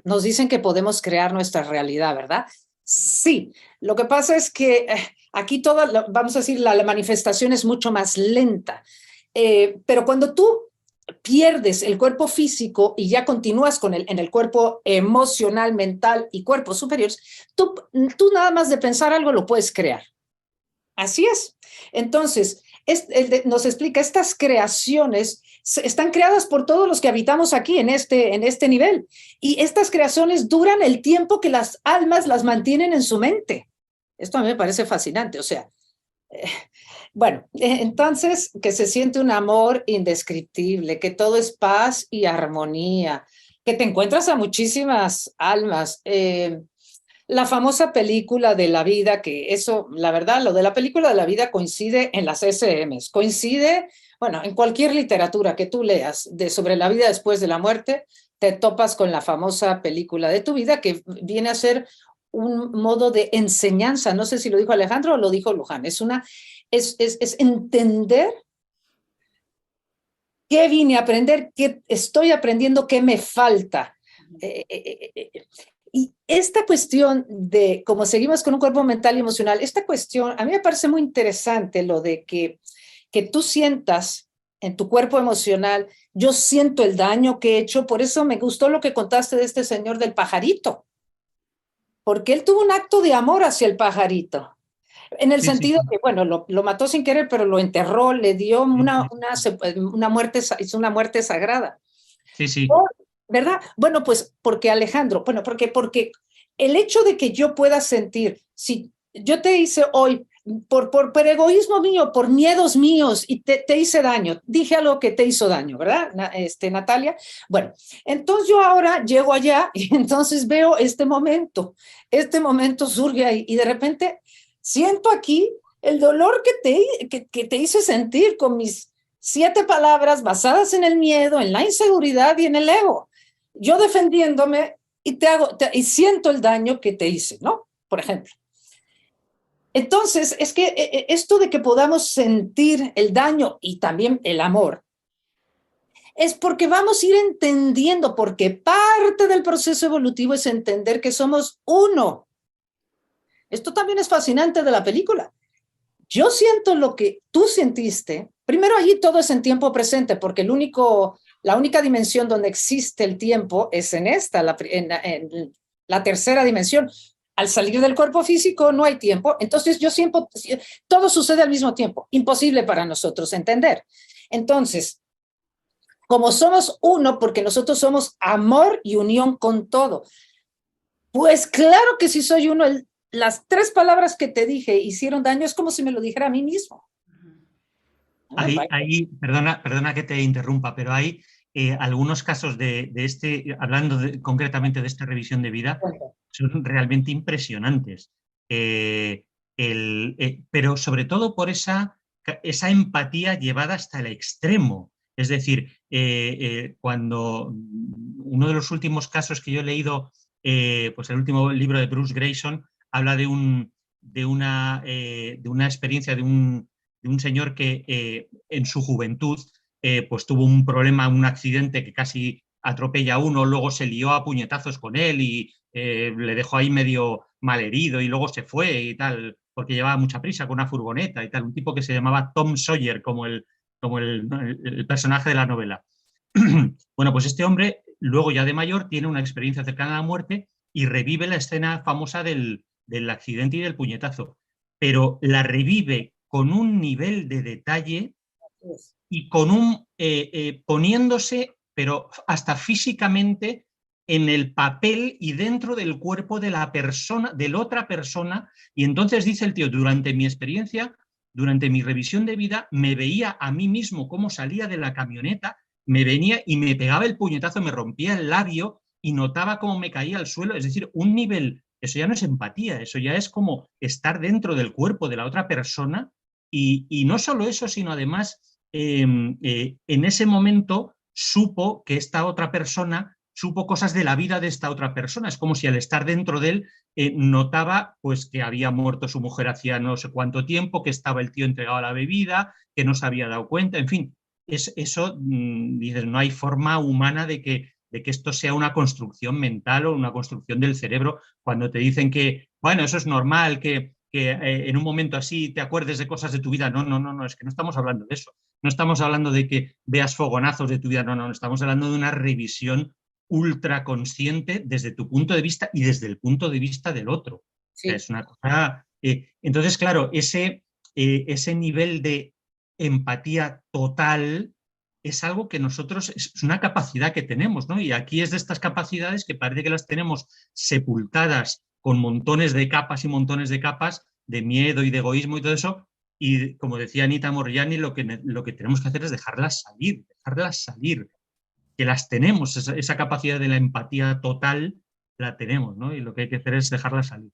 nos dicen que podemos crear nuestra realidad, ¿verdad? Sí, lo que pasa es que aquí toda, vamos a decir, la manifestación es mucho más lenta, pero cuando tú pierdes el cuerpo físico y ya continúas en el cuerpo emocional, mental y cuerpos superiores, tú nada más de pensar algo lo puedes crear. Así es. Entonces, nos explica, estas creaciones están creadas por todos los que habitamos aquí en este nivel. Y estas creaciones duran el tiempo que las almas las mantienen en su mente. Esto a mí me parece fascinante. O sea, bueno, entonces que se siente un amor indescriptible, que todo es paz y armonía, que te encuentras a muchísimas almas. La famosa película de la vida, que eso, la verdad, lo de la película de la vida coincide en las SMs, coincide, bueno, en cualquier literatura que tú leas sobre la vida después de la muerte, te topas con la famosa película de tu vida que viene a ser un modo de enseñanza. No sé si lo dijo Alejandro o lo dijo Luján. Es entender qué vine a aprender, qué estoy aprendiendo, qué me falta. Y esta cuestión de cómo seguimos con un cuerpo mental y emocional, esta cuestión, a mí me parece muy interesante lo de que tú sientas en tu cuerpo emocional, yo siento el daño que he hecho, por eso me gustó lo que contaste de este señor del pajarito, porque él tuvo un acto de amor hacia el pajarito, en el Sí, sí, sentido que, bueno, lo mató sin querer, pero lo enterró, le dio sí, una muerte, hizo una muerte sagrada. sí, sí. ¿Verdad? Bueno, pues porque Alejandro, bueno, porque el hecho de que yo pueda sentir, si yo te hice hoy, por egoísmo mío, por miedos míos, y te hice daño, dije algo que te hizo daño, ¿verdad, Natalia? Bueno, entonces yo ahora llego allá y entonces veo este momento surge ahí y de repente siento aquí el dolor que te hice sentir con mis 7 palabras basadas en el miedo, en la inseguridad y en el ego. Yo defendiéndome y siento el daño que te hice, ¿no? Por ejemplo. Entonces, es que esto de que podamos sentir el daño y también el amor, es porque vamos a ir entendiendo, porque parte del proceso evolutivo es entender que somos uno. Esto también es fascinante de la película. Yo siento lo que tú sentiste. Primero, allí todo es en tiempo presente, porque la única dimensión donde existe el tiempo es en en la tercera dimensión. Al salir del cuerpo físico no hay tiempo, entonces yo siempre, todo sucede al mismo tiempo, imposible para nosotros entender. Entonces, como somos uno, porque nosotros somos amor y unión con todo, pues claro que si soy uno, las 3 palabras que te dije hicieron daño, es como si me lo dijera a mí mismo. Perdona que te interrumpa, pero hay algunos casos hablando concretamente de esta revisión de vida, son realmente impresionantes. Pero sobre todo por esa empatía llevada hasta el extremo. Es decir, cuando uno de los últimos casos que yo he leído, pues el último libro de Bruce Grayson, habla de una experiencia de un de un señor que en su juventud pues tuvo un problema, un accidente que casi atropella a uno, luego se lió a puñetazos con él y le dejó ahí medio malherido y luego se fue y tal, porque llevaba mucha prisa con una furgoneta y tal, un tipo que se llamaba Tom Sawyer, como el personaje de la novela. Bueno, pues este hombre, luego ya de mayor, tiene una experiencia cercana a la muerte y revive la escena famosa del accidente y del puñetazo, pero la revive con un nivel de detalle y con poniéndose, pero hasta físicamente, en el papel y dentro del cuerpo de la persona, de la otra persona, y entonces dice el tío, durante mi experiencia, durante mi revisión de vida, me veía a mí mismo cómo salía de la camioneta, me venía y me pegaba el puñetazo, me rompía el labio y notaba cómo me caía al suelo, es decir, un nivel, eso ya no es empatía, eso ya es como estar dentro del cuerpo de la otra persona y no solo eso, sino además en ese momento supo que esta otra persona supo cosas de la vida de esta otra persona. Es como si al estar dentro de él notaba pues que había muerto su mujer hacía no sé cuánto tiempo, que estaba el tío entregado a la bebida, que no se había dado cuenta, en fin, eso dices, no hay forma humana de que esto sea una construcción mental o una construcción del cerebro, cuando te dicen que, bueno, eso es normal, que en un momento así te acuerdes de cosas de tu vida. No, no, no, no, es que no estamos hablando de eso. No estamos hablando de que veas fogonazos de tu vida, no, no, estamos hablando de una revisión ultra consciente desde tu punto de vista y desde el punto de vista del otro. O sea, Sí. es una cosa... entonces, claro, ese nivel de empatía total es algo que nosotros, es una capacidad que tenemos, ¿no? Y aquí es de estas capacidades que parece que las tenemos sepultadas con montones de capas y montones de capas de miedo y de egoísmo y todo eso, y como decía Anita Morjani, lo que tenemos que hacer es dejarlas salir, que las tenemos, esa capacidad de la empatía total la tenemos, ¿no? Y lo que hay que hacer es dejarlas salir.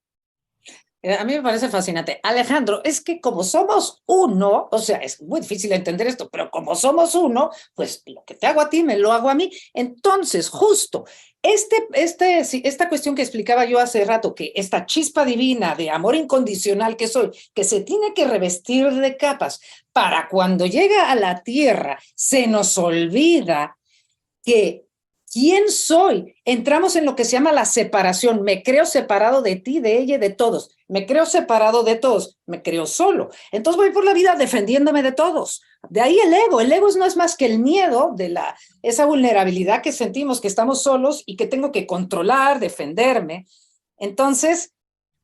A mí me parece fascinante. Alejandro, es que como somos uno, o sea, es muy difícil entender esto, pero como somos uno, pues lo que te hago a ti, me lo hago a mí. Entonces, justo, esta cuestión que explicaba yo hace rato, que esta chispa divina de amor incondicional que soy, que se tiene que revestir de capas para cuando llega a la tierra, se nos olvida que ¿quién soy? Entramos en lo que se llama la separación. Me creo separado de ti, de ella y de todos. Me creo separado de todos. Me creo solo. Entonces voy por la vida defendiéndome de todos. De ahí el ego. El ego no es más que el miedo de esa vulnerabilidad que sentimos, que estamos solos y que tengo que controlar, defenderme. Entonces,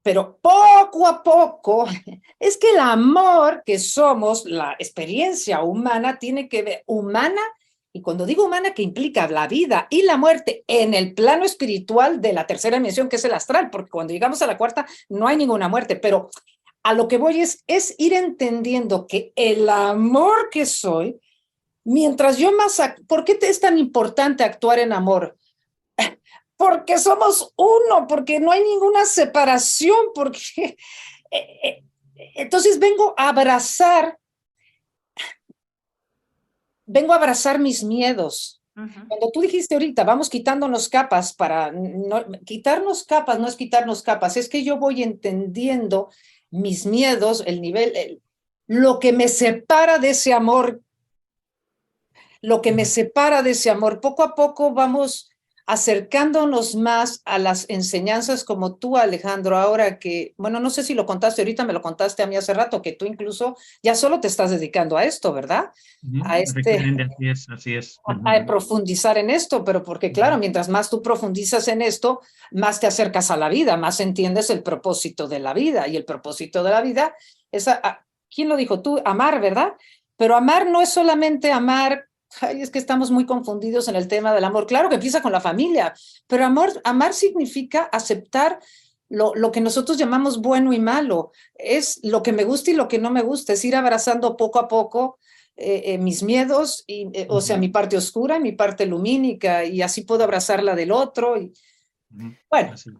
pero poco a poco, es que el amor que somos, la experiencia humana, tiene que ver humana. Y cuando digo humana, que implica la vida y la muerte en el plano espiritual de la tercera dimensión, que es el astral, porque cuando llegamos a la cuarta no hay ninguna muerte, pero a lo que voy es ir entendiendo que el amor que soy, mientras yo más... ¿Por qué es tan importante actuar en amor? Porque somos uno, porque no hay ninguna separación, porque... Entonces vengo a abrazar mis miedos. Cuando tú dijiste ahorita, vamos quitándonos capas para no, quitarnos capas, no es quitarnos capas, es que yo voy entendiendo mis miedos, el nivel, lo que me separa de ese amor, lo que me separa de ese amor. Poco a poco vamos acercándonos más a las enseñanzas como tú, Alejandro, ahora que, bueno, no sé si lo contaste ahorita, me lo contaste a mí hace rato, que tú incluso ya solo te estás dedicando a esto, ¿verdad? A Efectivamente, así es, así es. a profundizar en esto, pero porque claro, mientras más tú profundizas en esto, más te acercas a la vida, más entiendes el propósito de la vida, y el propósito de la vida es, ¿quién lo dijo tú? Amar, ¿verdad? Pero amar no es solamente amar. Ay, es que estamos muy confundidos en el tema del amor. Claro que empieza con la familia, pero amar significa aceptar lo que nosotros llamamos bueno y malo. Es lo que me gusta y lo que no me gusta, es ir abrazando poco a poco mis miedos, o sea, mi parte oscura y mi parte lumínica, y así puedo abrazar la del otro. Y, bueno. Así.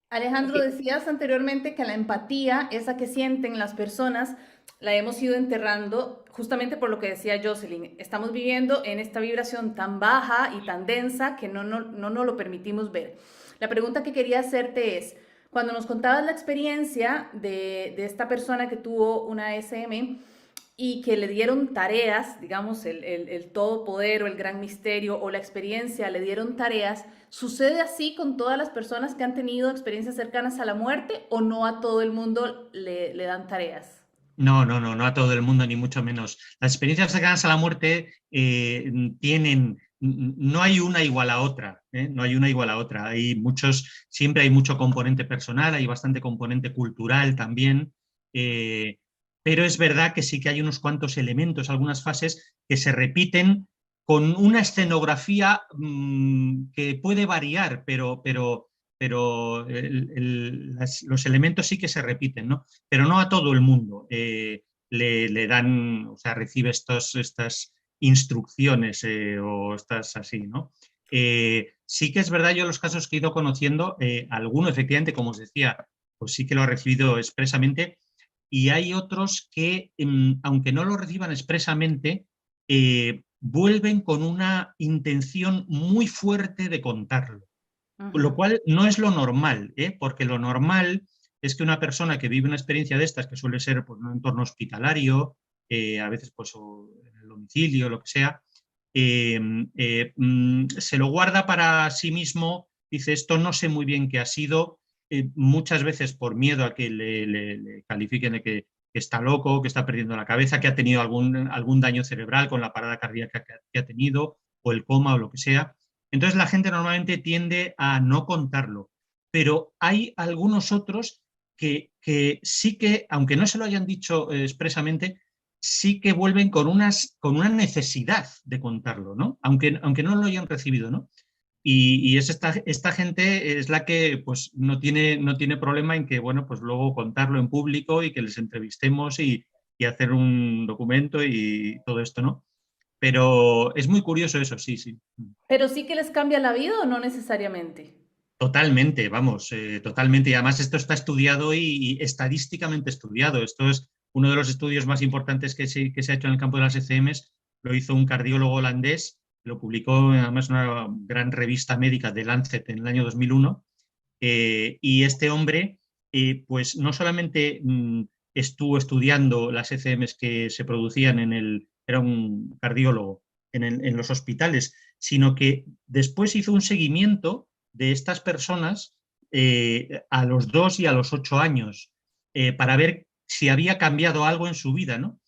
Alejandro, decías anteriormente que la empatía, esa que sienten las personas, la hemos ido enterrando justamente por lo que decía Jocelyn. Estamos viviendo en esta vibración tan baja y tan densa que no nos lo permitimos ver. La pregunta que quería hacerte es, cuando nos contabas la experiencia de esta persona que tuvo una SM y que le dieron tareas, digamos, el todopoder o el gran misterio o la experiencia, le dieron tareas. ¿Sucede así con todas las personas que han tenido experiencias cercanas a la muerte o no a todo el mundo le dan tareas? No, no, no, no a todo el mundo, ni mucho menos. Las experiencias cercanas a la muerte no hay una igual a otra, ¿eh? No hay una igual a otra. Siempre hay mucho componente personal, hay bastante componente cultural también, eh, pero es verdad que sí que hay unos cuantos elementos, algunas fases que se repiten con una escenografía que puede variar, pero los elementos sí que se repiten, ¿no? Pero no a todo el mundo le dan, o sea, recibe estas instrucciones o estas así, ¿no? Sí que es verdad, yo los casos que he ido conociendo, alguno efectivamente, como os decía, pues sí que lo ha recibido expresamente, y hay otros que, aunque no lo reciban expresamente, vuelven con una intención muy fuerte de contarlo. Lo Ujú. cual no es lo normal, ¿eh? Porque lo normal es que una persona que vive una experiencia de estas, que suele ser pues, en un entorno hospitalario, a veces pues, o en el domicilio, lo que sea, eh, se lo guarda para sí mismo, dice, esto no sé muy bien qué ha sido, muchas veces por miedo a que le califiquen de que está loco, que está perdiendo la cabeza, que ha tenido algún daño cerebral con la parada cardíaca que ha tenido, o el coma o lo que sea. Entonces la gente normalmente tiende a no contarlo, pero hay algunos otros que sí que, aunque no se lo hayan dicho expresamente, sí que vuelven con una necesidad de contarlo, ¿no? Aunque no lo hayan recibido, ¿no? Y es esta gente es la que pues, no tiene problema en que, bueno, pues luego contarlo en público y que les entrevistemos y hacer un documento y todo esto, ¿no? Pero es muy curioso eso, sí, sí. ¿Pero sí que les cambia la vida o no necesariamente? Totalmente, vamos, totalmente. Y además esto está estudiado y estadísticamente estudiado. Esto es uno de los estudios más importantes que se ha hecho en el campo de las ECMs. Lo hizo un cardiólogo holandés, lo publicó además en una gran revista médica de Lancet en el año 2001. Y este hombre, pues no solamente estuvo estudiando las ECMs que se producían era un cardiólogo en los hospitales, sino que después hizo un seguimiento de estas personas a los 2 y a los 8 años para ver si había cambiado algo en su vida, ¿no?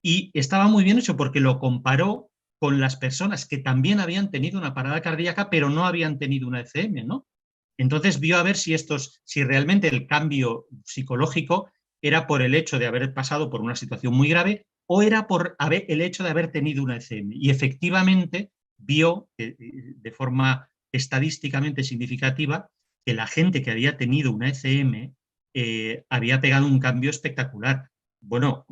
Y estaba muy bien hecho porque lo comparó con las personas que también habían tenido una parada cardíaca, pero no habían tenido una ECM, ¿no? Entonces vio a ver si realmente el cambio psicológico era por el hecho de haber pasado por una situación muy grave o era por el hecho de haber tenido una ECM. Y efectivamente vio de forma estadísticamente significativa que la gente que había tenido una ECM había pegado un cambio espectacular. Bueno,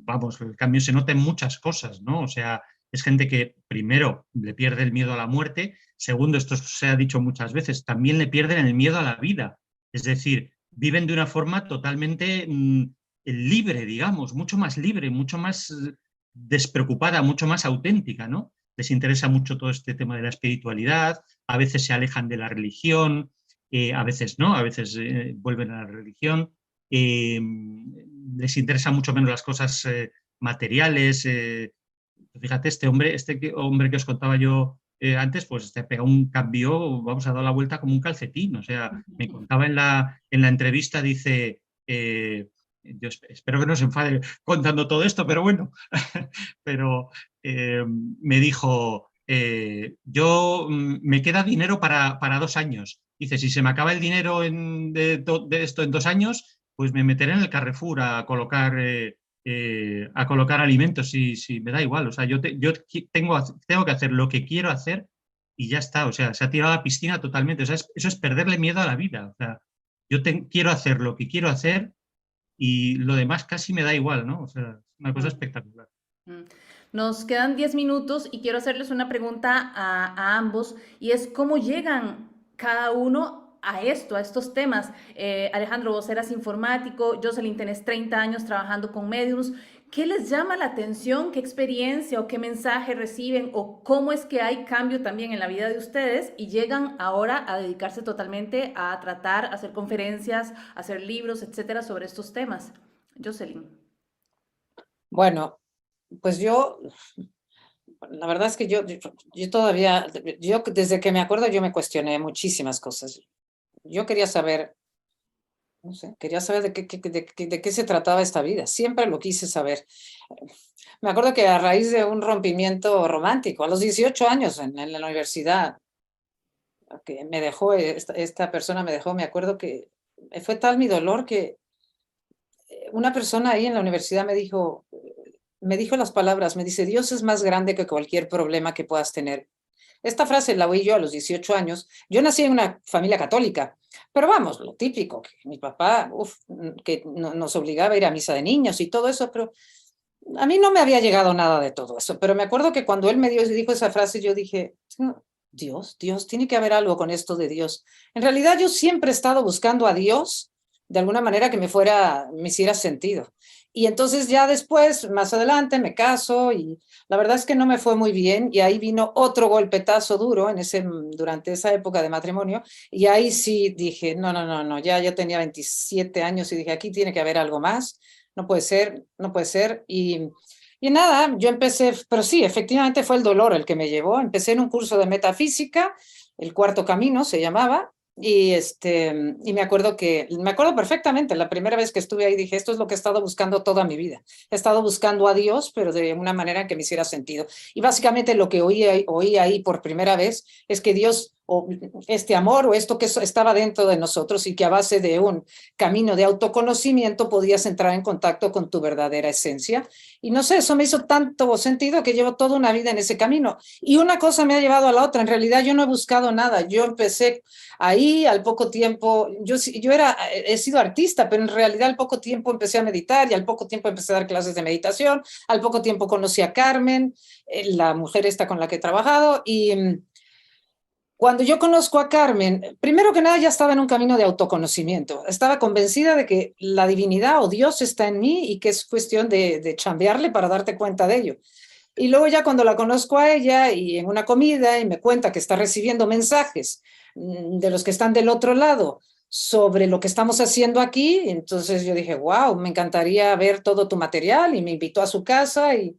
vamos, el cambio se nota en muchas cosas, ¿no? O sea, es gente que primero le pierde el miedo a la muerte, segundo, esto se ha dicho muchas veces, también le pierden el miedo a la vida. Es decir, viven de una forma totalmente libre, digamos, mucho más libre, mucho más despreocupada, mucho más auténtica, ¿no? Les interesa mucho todo este tema de la espiritualidad, a veces se alejan de la religión, a veces no, a veces vuelven a la religión, les interesa mucho menos las cosas materiales. Fíjate, este hombre que os contaba yo antes, pues te pega un cambio, vamos a dar la vuelta como un calcetín. O sea, me contaba en la entrevista, dice, yo espero que no se enfade contando todo esto, pero bueno, pero me dijo, me queda dinero para 2 años. Dice, si se me acaba el dinero de esto en 2 años, pues me meteré en el Carrefour a colocar alimentos, si me da igual. O sea, yo tengo que hacer lo que quiero hacer y ya está. O sea, se ha tirado a la piscina totalmente. O sea, eso es perderle miedo a la vida. O sea, quiero hacer lo que quiero hacer y lo demás casi me da igual, ¿no? O sea, es una cosa espectacular. Mm. Nos quedan 10 minutos y quiero hacerles una pregunta a ambos y es cómo llegan cada uno a esto, a estos temas. Alejandro, vos eras informático, Jocelyn, tenés 30 años trabajando con mediums. ¿Qué les llama la atención? ¿Qué experiencia o qué mensaje reciben? ¿O cómo es que hay cambio también en la vida de ustedes y llegan ahora a dedicarse totalmente a tratar, a hacer conferencias, a hacer libros, etcétera, sobre estos temas? Jocelyn. Bueno, pues la verdad es que yo todavía, yo desde que me acuerdo yo me cuestioné muchísimas cosas. Yo quería saber, no sé, quería saber de qué se trataba esta vida. Siempre lo quise saber. Me acuerdo que a raíz de un rompimiento romántico, a los 18 años en la universidad, que me dejó, esta persona me dejó, me acuerdo que fue tal mi dolor que una persona ahí en la universidad me dijo las palabras, me dice, Dios es más grande que cualquier problema que puedas tener. Esta frase la oí yo a los 18 años. Yo nací en una familia católica, pero vamos, lo típico, que mi papá, que nos obligaba a ir a misa de niños y todo eso, pero a mí no me había llegado nada de todo eso. Pero me acuerdo que cuando él dijo esa frase, yo dije, "No, Dios, tiene que haber algo con esto de Dios". En realidad yo siempre he estado buscando a Dios de alguna manera que me hiciera sentido. Y entonces ya después, más adelante, me caso y la verdad es que no me fue muy bien y ahí vino otro golpetazo duro durante esa época de matrimonio y ahí sí dije, no, no, no, no, ya yo tenía 27 años y dije, aquí tiene que haber algo más, no puede ser, no puede ser. Y nada, yo empecé, pero sí, efectivamente fue el dolor el que me llevó. Empecé en un curso de metafísica, el Cuarto Camino se llamaba, y me acuerdo perfectamente, la primera vez que estuve ahí dije, esto es lo que he estado buscando toda mi vida. He estado buscando a Dios, pero de una manera que me hiciera sentido. Y básicamente lo que oí ahí por primera vez es que Dios, o este amor, o esto que estaba dentro de nosotros y que a base de un camino de autoconocimiento podías entrar en contacto con tu verdadera esencia. Y no sé, eso me hizo tanto sentido que llevo toda una vida en ese camino. Y una cosa me ha llevado a la otra. En realidad yo no he buscado nada. Yo empecé ahí al poco tiempo, he sido artista, pero en realidad al poco tiempo empecé a meditar y al poco tiempo empecé a dar clases de meditación. Al poco tiempo conocí a Carmen, la mujer esta con la que he trabajado. Y cuando yo conozco a Carmen, primero que nada ya estaba en un camino de autoconocimiento. Estaba convencida de que la divinidad o Dios está en mí y que es cuestión de chambearle para darte cuenta de ello. Y luego ya cuando la conozco a ella y en una comida y me cuenta que está recibiendo mensajes de los que están del otro lado sobre lo que estamos haciendo aquí, entonces yo dije, wow, me encantaría ver todo tu material y me invitó a su casa y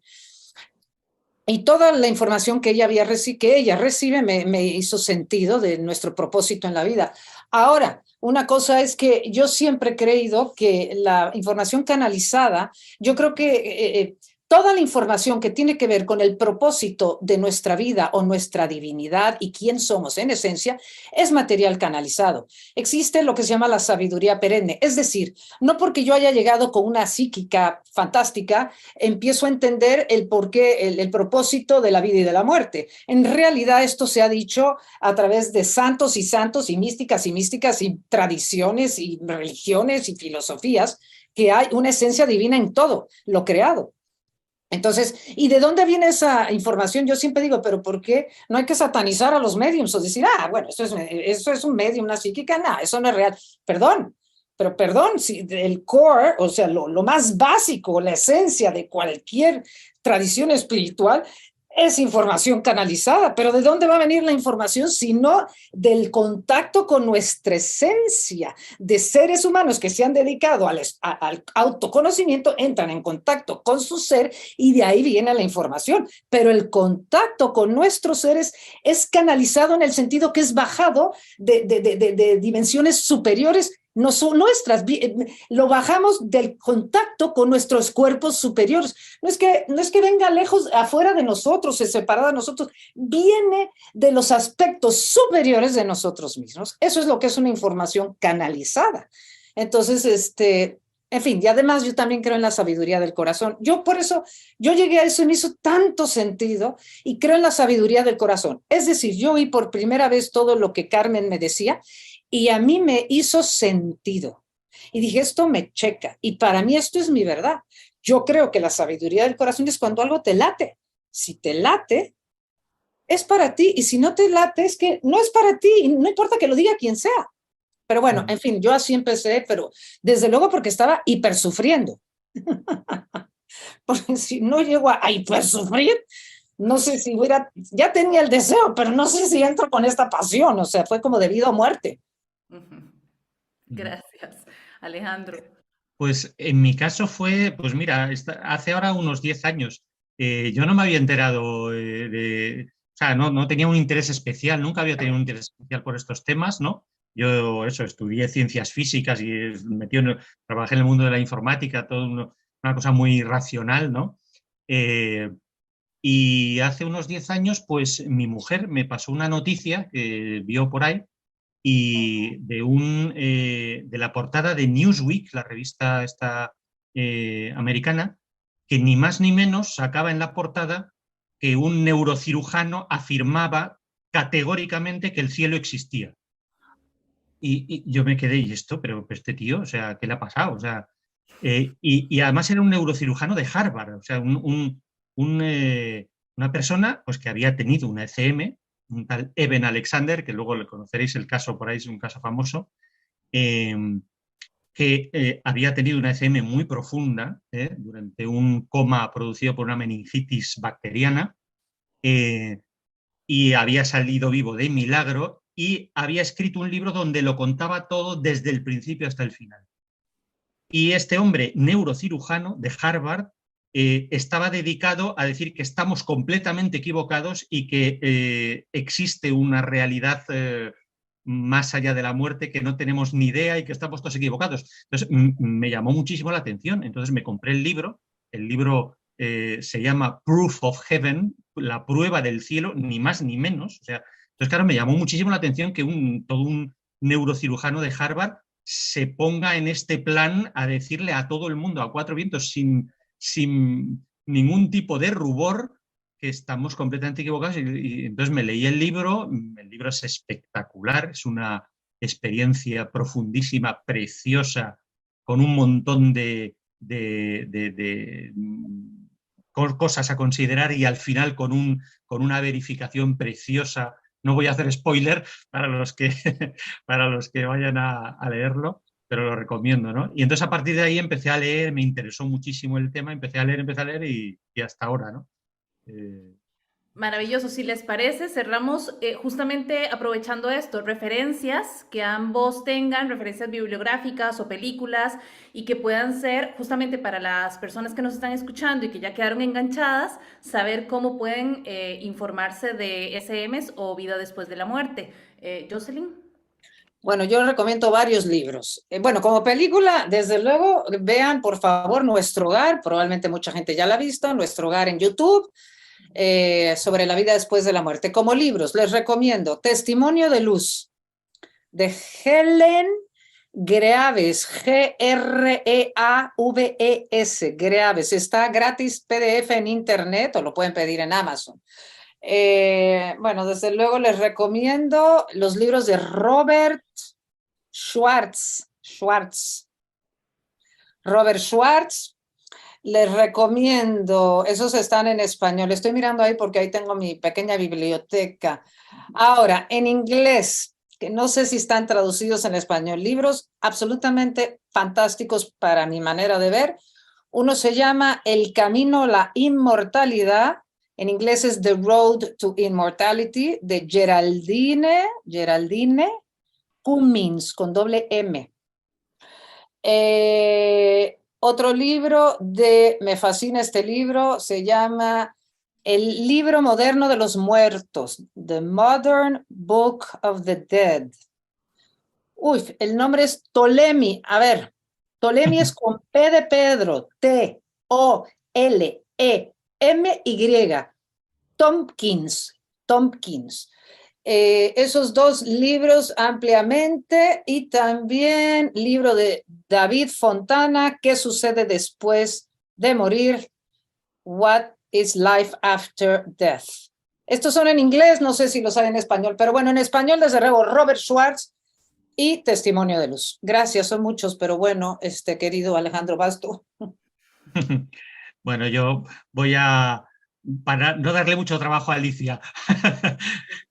toda la información que ella recibe me hizo sentido de nuestro propósito en la vida. Ahora, una cosa es que yo siempre he creído que la información canalizada, yo creo que toda la información que tiene que ver con el propósito de nuestra vida o nuestra divinidad y quién somos en esencia, es material canalizado. Existe lo que se llama la sabiduría perenne, es decir, no porque yo haya llegado con una psíquica fantástica, empiezo a entender el porqué, el propósito de la vida y de la muerte. En realidad esto se ha dicho a través de santos y místicas y tradiciones y religiones y filosofías, que hay una esencia divina en todo lo creado. Entonces, ¿y de dónde viene esa información? Yo siempre digo, pero ¿por qué no hay que satanizar a los mediums o decir, bueno, eso es un medium, una psíquica? No, eso no es real. Perdón, si el core, o sea, lo más básico, la esencia de cualquier tradición espiritual es información canalizada, pero ¿de dónde va a venir la información si no del contacto con nuestra esencia de seres humanos que se han dedicado al autoconocimiento, entran en contacto con su ser y de ahí viene la información? Pero el contacto con nuestros seres es canalizado en el sentido que es bajado de dimensiones superiores, no son nuestras, lo bajamos del contacto con nuestros cuerpos superiores. No es que venga lejos, afuera de nosotros, separado de nosotros, viene de los aspectos superiores de nosotros mismos. Eso es lo que es una información canalizada. Entonces, en fin, y además yo también creo en la sabiduría del corazón. Por eso, yo llegué a eso y me hizo tanto sentido y creo en la sabiduría del corazón. Es decir, yo oí por primera vez todo lo que Carmen me decía y a mí me hizo sentido. Y dije, esto me checa. Y para mí esto es mi verdad. Yo creo que la sabiduría del corazón es cuando algo te late. Si te late, es para ti. Y si no te late, es que no es para ti. No importa que lo diga quien sea. Pero bueno, en fin, yo así empecé, pero desde luego porque estaba hipersufriendo. Porque si no llego a hipersufrir, no sé si ya tenía el deseo, pero no sé si entro con esta pasión. O sea, fue como de vida o muerte. Gracias, Alejandro. Pues en mi caso fue, pues mira, hace ahora unos 10 años. Yo no me había enterado o sea, no tenía un interés especial, nunca había tenido un interés especial por estos temas, ¿no? Yo eso, estudié ciencias físicas y trabajé en el mundo de la informática, todo una cosa muy racional, ¿no? Y hace unos 10 años, pues mi mujer me pasó una noticia que vio por ahí y de la portada de Newsweek, la revista esta americana, que ni más ni menos sacaba en la portada que un neurocirujano afirmaba categóricamente que el cielo existía. Y yo me quedé, ¿y esto? Pero este tío, o sea, ¿qué le ha pasado? O sea, y además era un neurocirujano de Harvard, o sea, una persona pues, que había tenido una ECM, un tal Eben Alexander, que luego le conoceréis el caso por ahí, es un caso famoso, que había tenido una ECM muy profunda durante un coma producido por una meningitis bacteriana y había salido vivo de milagro y había escrito un libro donde lo contaba todo desde el principio hasta el final. Y este hombre neurocirujano de Harvard estaba dedicado a decir que estamos completamente equivocados y que existe una realidad más allá de la muerte que no tenemos ni idea y que estamos todos equivocados. Entonces me llamó muchísimo la atención, entonces me compré el libro se llama Proof of Heaven, la prueba del cielo, ni más ni menos. O sea, entonces claro, me llamó muchísimo la atención que todo un neurocirujano de Harvard se ponga en este plan a decirle a todo el mundo a cuatro vientos sin ningún tipo de rubor que estamos completamente equivocados y entonces me leí el libro es espectacular, es una experiencia profundísima, preciosa, con un montón de cosas a considerar y al final con una verificación preciosa. No voy a hacer spoiler para los que, para los que vayan a leerlo, pero lo recomiendo, ¿no? Y entonces a partir de ahí empecé a leer, me interesó muchísimo el tema, empecé a leer y hasta ahora, ¿no? Maravilloso, si les parece, cerramos justamente aprovechando esto, referencias que ambos tengan, referencias bibliográficas o películas y que puedan ser justamente para las personas que nos están escuchando y que ya quedaron enganchadas, saber cómo pueden informarse de SMs o vida después de la muerte. Jocelyn. Bueno, yo recomiendo varios libros. Bueno, como película, desde luego, vean por favor Nuestro Hogar, probablemente mucha gente ya la ha visto, Nuestro Hogar en YouTube. Sobre la vida después de la muerte. Como libros, les recomiendo Testimonio de Luz, de Helen Greaves, Greaves, Greaves. Está gratis PDF en internet o lo pueden pedir en Amazon. Bueno, desde luego les recomiendo los libros de Robert Schwartz. Robert Schwartz. Les recomiendo, esos están en español. Estoy mirando ahí porque ahí tengo mi pequeña biblioteca. Ahora, en inglés, que no sé si están traducidos en español, libros absolutamente fantásticos para mi manera de ver. Uno se llama El Camino a la Inmortalidad. En inglés es The Road to Immortality, de Geraldine Cummins, con doble M. Otro libro me fascina este libro, se llama El libro moderno de los muertos, The Modern Book of the Dead. Uy, el nombre es Ptolemy. A ver, Ptolemy es con P de Pedro, T-O-L-E-M-Y. Tompkins. Esos dos libros ampliamente y también libro de David Fontana, ¿Qué sucede después de morir? What is life after death? Estos son en inglés, no sé si los hay en español, pero bueno, en español desde luego Robert Schwartz y Testimonio de Luz. Gracias, son muchos, pero bueno, querido Alejandro, vas tú. Bueno, yo voy para no darle mucho trabajo a Alicia,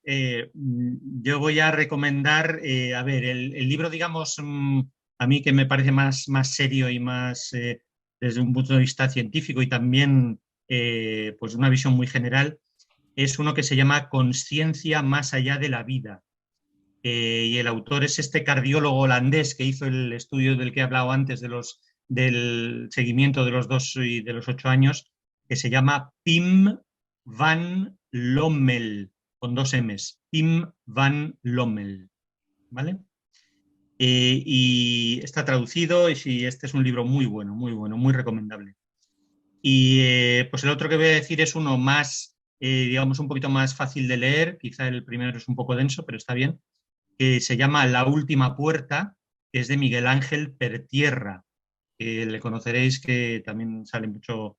yo voy a recomendar, a ver, el libro, digamos, a mí que me parece más serio y más desde un punto de vista científico y también pues una visión muy general, es uno que se llama Consciencia más allá de la vida. Y el autor es este cardiólogo holandés que hizo el estudio del que he hablado antes de los del seguimiento de los 2 y de los 8 años, que se llama Pim van Lommel, con 2 M's, Pim van Lommel, ¿vale? Y está traducido y sí, este es un libro muy bueno, muy recomendable. Y pues el otro que voy a decir es uno más, digamos, un poquito más fácil de leer, quizá el primero es un poco denso, pero está bien, que se llama La última puerta, que es de Miguel Ángel Pertierra, que le conoceréis, que también sale mucho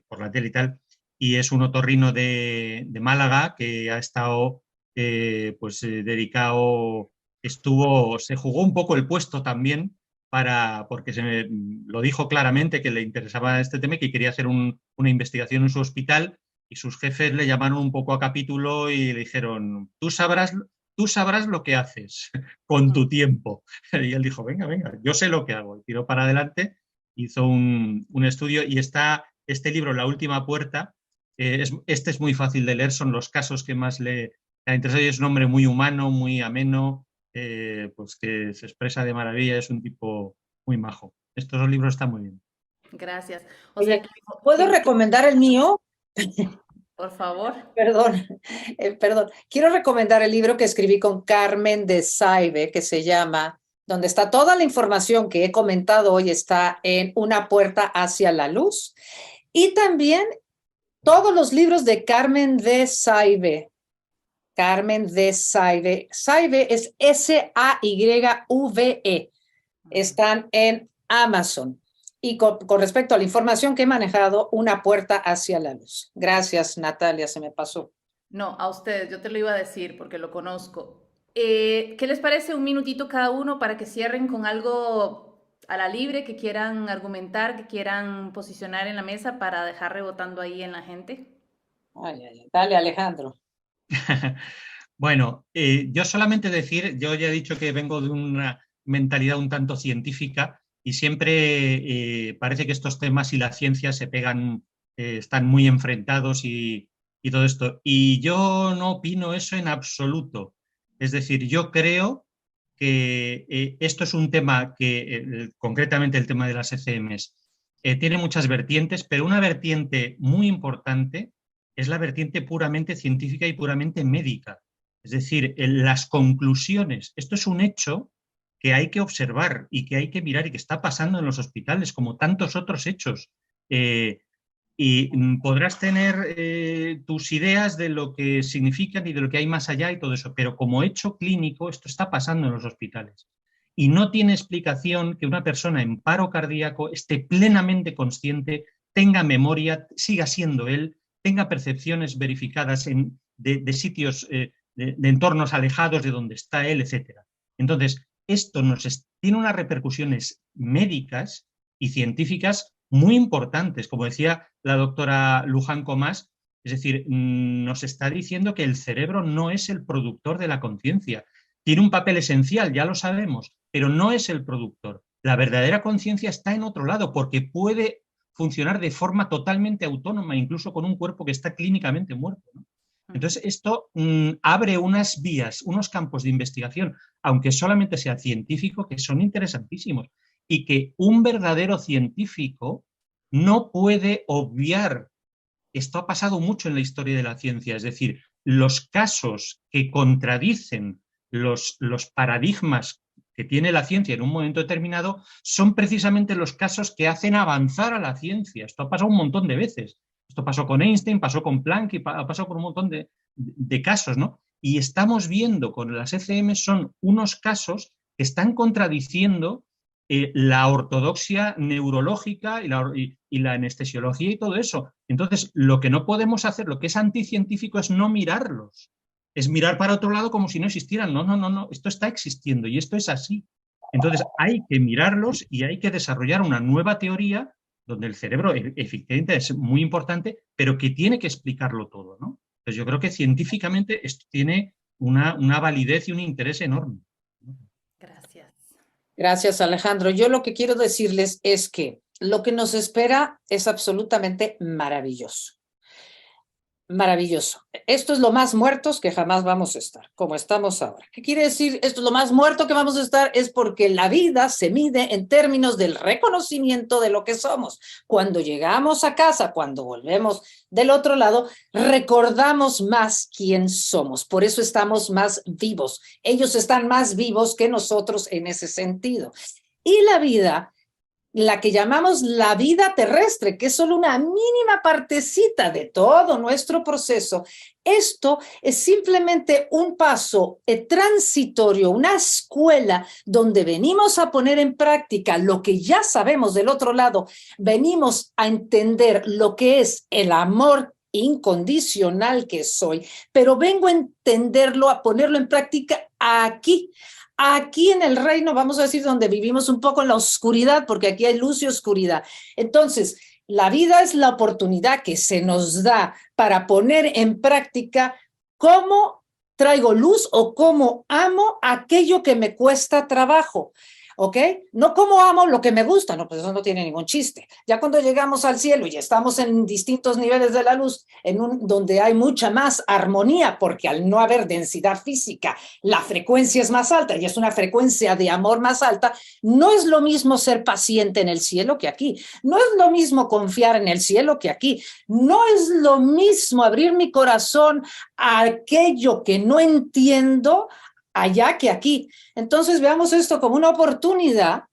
por la tele y tal, y es un otorrino de Málaga que ha estado dedicado, se jugó un poco el puesto también porque lo dijo claramente que le interesaba este tema y que quería hacer una investigación en su hospital, y sus jefes le llamaron un poco a capítulo y le dijeron, tú sabrás lo que haces con tu tiempo. Y él dijo, venga, yo sé lo que hago. Y tiró para adelante, hizo un estudio, y este libro, La última puerta, este es muy fácil de leer, son los casos que más le ha interesado, y es un hombre muy humano, muy ameno, pues que se expresa de maravilla, es un tipo muy majo. Estos libros están muy bien. Gracias. O sea, Oye, ¿puedo recomendar el mío? por favor. Perdón, perdón. Quiero recomendar el libro que escribí con Carmen de Saibe, que se llama, donde está toda la información que he comentado hoy, está en Una puerta hacia la luz. Y también todos los libros de Carmen de Saibe. Carmen de Saibe. Saibe es Sayve. Están en Amazon. Y con respecto a la información que he manejado, Una puerta hacia la luz. Gracias, Natalia, se me pasó. No, a ustedes, yo te lo iba a decir porque lo conozco. ¿Qué les parece un minutito cada uno para que cierren con algo a la libre, que quieran argumentar, que quieran posicionar en la mesa para dejar rebotando ahí en la gente? Ay, ay, ay. Dale, Alejandro. Bueno, yo solamente decir, yo ya he dicho que vengo de una mentalidad un tanto científica, y siempre parece que estos temas y la ciencia se pegan, están muy enfrentados y todo esto. Y yo no opino eso en absoluto. Es decir, yo creo que esto es un tema que, concretamente el tema de las ECMs, tiene muchas vertientes, pero una vertiente muy importante es la vertiente puramente científica y puramente médica. Es decir, las conclusiones, esto es un hecho que hay que observar y que hay que mirar y que está pasando en los hospitales, como tantos otros hechos. Y podrás tener tus ideas de lo que significan y de lo que hay más allá y todo eso, pero como hecho clínico esto está pasando en los hospitales. Y no tiene explicación que una persona en paro cardíaco esté plenamente consciente, tenga memoria, siga siendo él, tenga percepciones verificadas de sitios, de entornos alejados de donde está él, etc. Entonces, esto tiene unas repercusiones médicas y científicas muy importantes, como decía la doctora Luján Comas, es decir, nos está diciendo que el cerebro no es el productor de la conciencia. Tiene un papel esencial, ya lo sabemos, pero no es el productor. La verdadera conciencia está en otro lado, porque puede funcionar de forma totalmente autónoma, incluso con un cuerpo que está clínicamente muerto, ¿no? Entonces, esto abre unas vías, unos campos de investigación, aunque solamente sea científico, que son interesantísimos, y que un verdadero científico no puede obviar. Esto ha pasado mucho en la historia de la ciencia, es decir, los casos que contradicen los paradigmas que tiene la ciencia en un momento determinado son precisamente los casos que hacen avanzar a la ciencia. Esto ha pasado un montón de veces. Esto pasó con Einstein, pasó con Planck y ha pasado por un montón de casos, ¿no? Y estamos viendo con las ECM son unos casos que están contradiciendo la ortodoxia neurológica y la anestesiología y todo eso. Entonces, lo que no podemos hacer, lo que es anticientífico, es no mirarlos. Es mirar para otro lado como si no existieran. No, esto está existiendo y esto es así. Entonces, hay que mirarlos y hay que desarrollar una nueva teoría donde el cerebro efectivamente es muy importante, pero que tiene que explicarlo todo, ¿no? Entonces, yo creo que científicamente esto tiene una validez y un interés enorme. Gracias. Gracias, Alejandro. Yo lo que quiero decirles es que lo que nos espera es absolutamente maravilloso. Maravilloso. Esto es lo más muertos que jamás vamos a estar, como estamos ahora. ¿Qué quiere decir esto es lo más muerto que vamos a estar? Es porque la vida se mide en términos del reconocimiento de lo que somos. Cuando llegamos a casa, cuando volvemos del otro lado, recordamos más quién somos. Por eso estamos más vivos. Ellos están más vivos que nosotros en ese sentido. Y la vida, la que llamamos la vida terrestre, que es solo una mínima partecita de todo nuestro proceso, esto es simplemente un paso transitorio, una escuela donde venimos a poner en práctica lo que ya sabemos del otro lado, venimos a entender lo que es el amor incondicional que soy, pero vengo a entenderlo, a ponerlo en práctica aquí. Aquí en el reino, vamos a decir, donde vivimos un poco en la oscuridad, porque aquí hay luz y oscuridad. Entonces, la vida es la oportunidad que se nos da para poner en práctica cómo traigo luz o cómo amo aquello que me cuesta trabajo. ¿Ok? No cómo amo lo que me gusta, no, pues eso no tiene ningún chiste. Ya cuando llegamos al cielo y estamos en distintos niveles de la luz, donde hay mucha más armonía, porque al no haber densidad física, la frecuencia es más alta y es una frecuencia de amor más alta, no es lo mismo ser paciente en el cielo que aquí, no es lo mismo confiar en el cielo que aquí, no es lo mismo abrir mi corazón a aquello que no entiendo allá que aquí. Entonces veamos esto como una oportunidad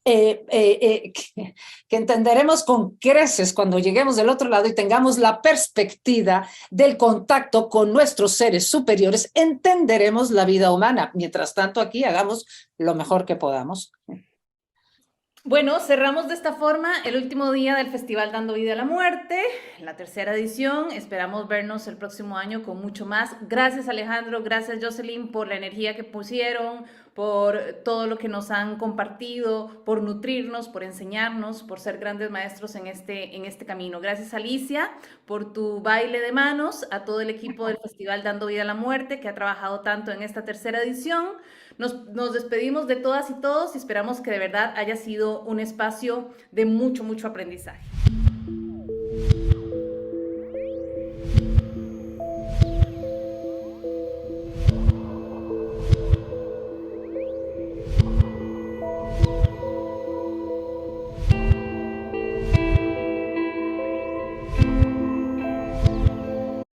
que entenderemos con creces cuando lleguemos del otro lado y tengamos la perspectiva del contacto con nuestros seres superiores, entenderemos la vida humana. Mientras tanto, aquí hagamos lo mejor que podamos. Bueno, cerramos de esta forma el último día del Festival Dando Vida a la Muerte, la tercera edición. Esperamos vernos el próximo año con mucho más. Gracias, Alejandro, gracias, Jocelyn, por la energía que pusieron, por todo lo que nos han compartido, por nutrirnos, por enseñarnos, por ser grandes maestros en este camino. Gracias, Alicia, por tu baile de manos, a todo el equipo del Festival Dando Vida a la Muerte que ha trabajado tanto en esta tercera edición. Nos despedimos de todas y todos y esperamos que de verdad haya sido un espacio de mucho, mucho aprendizaje.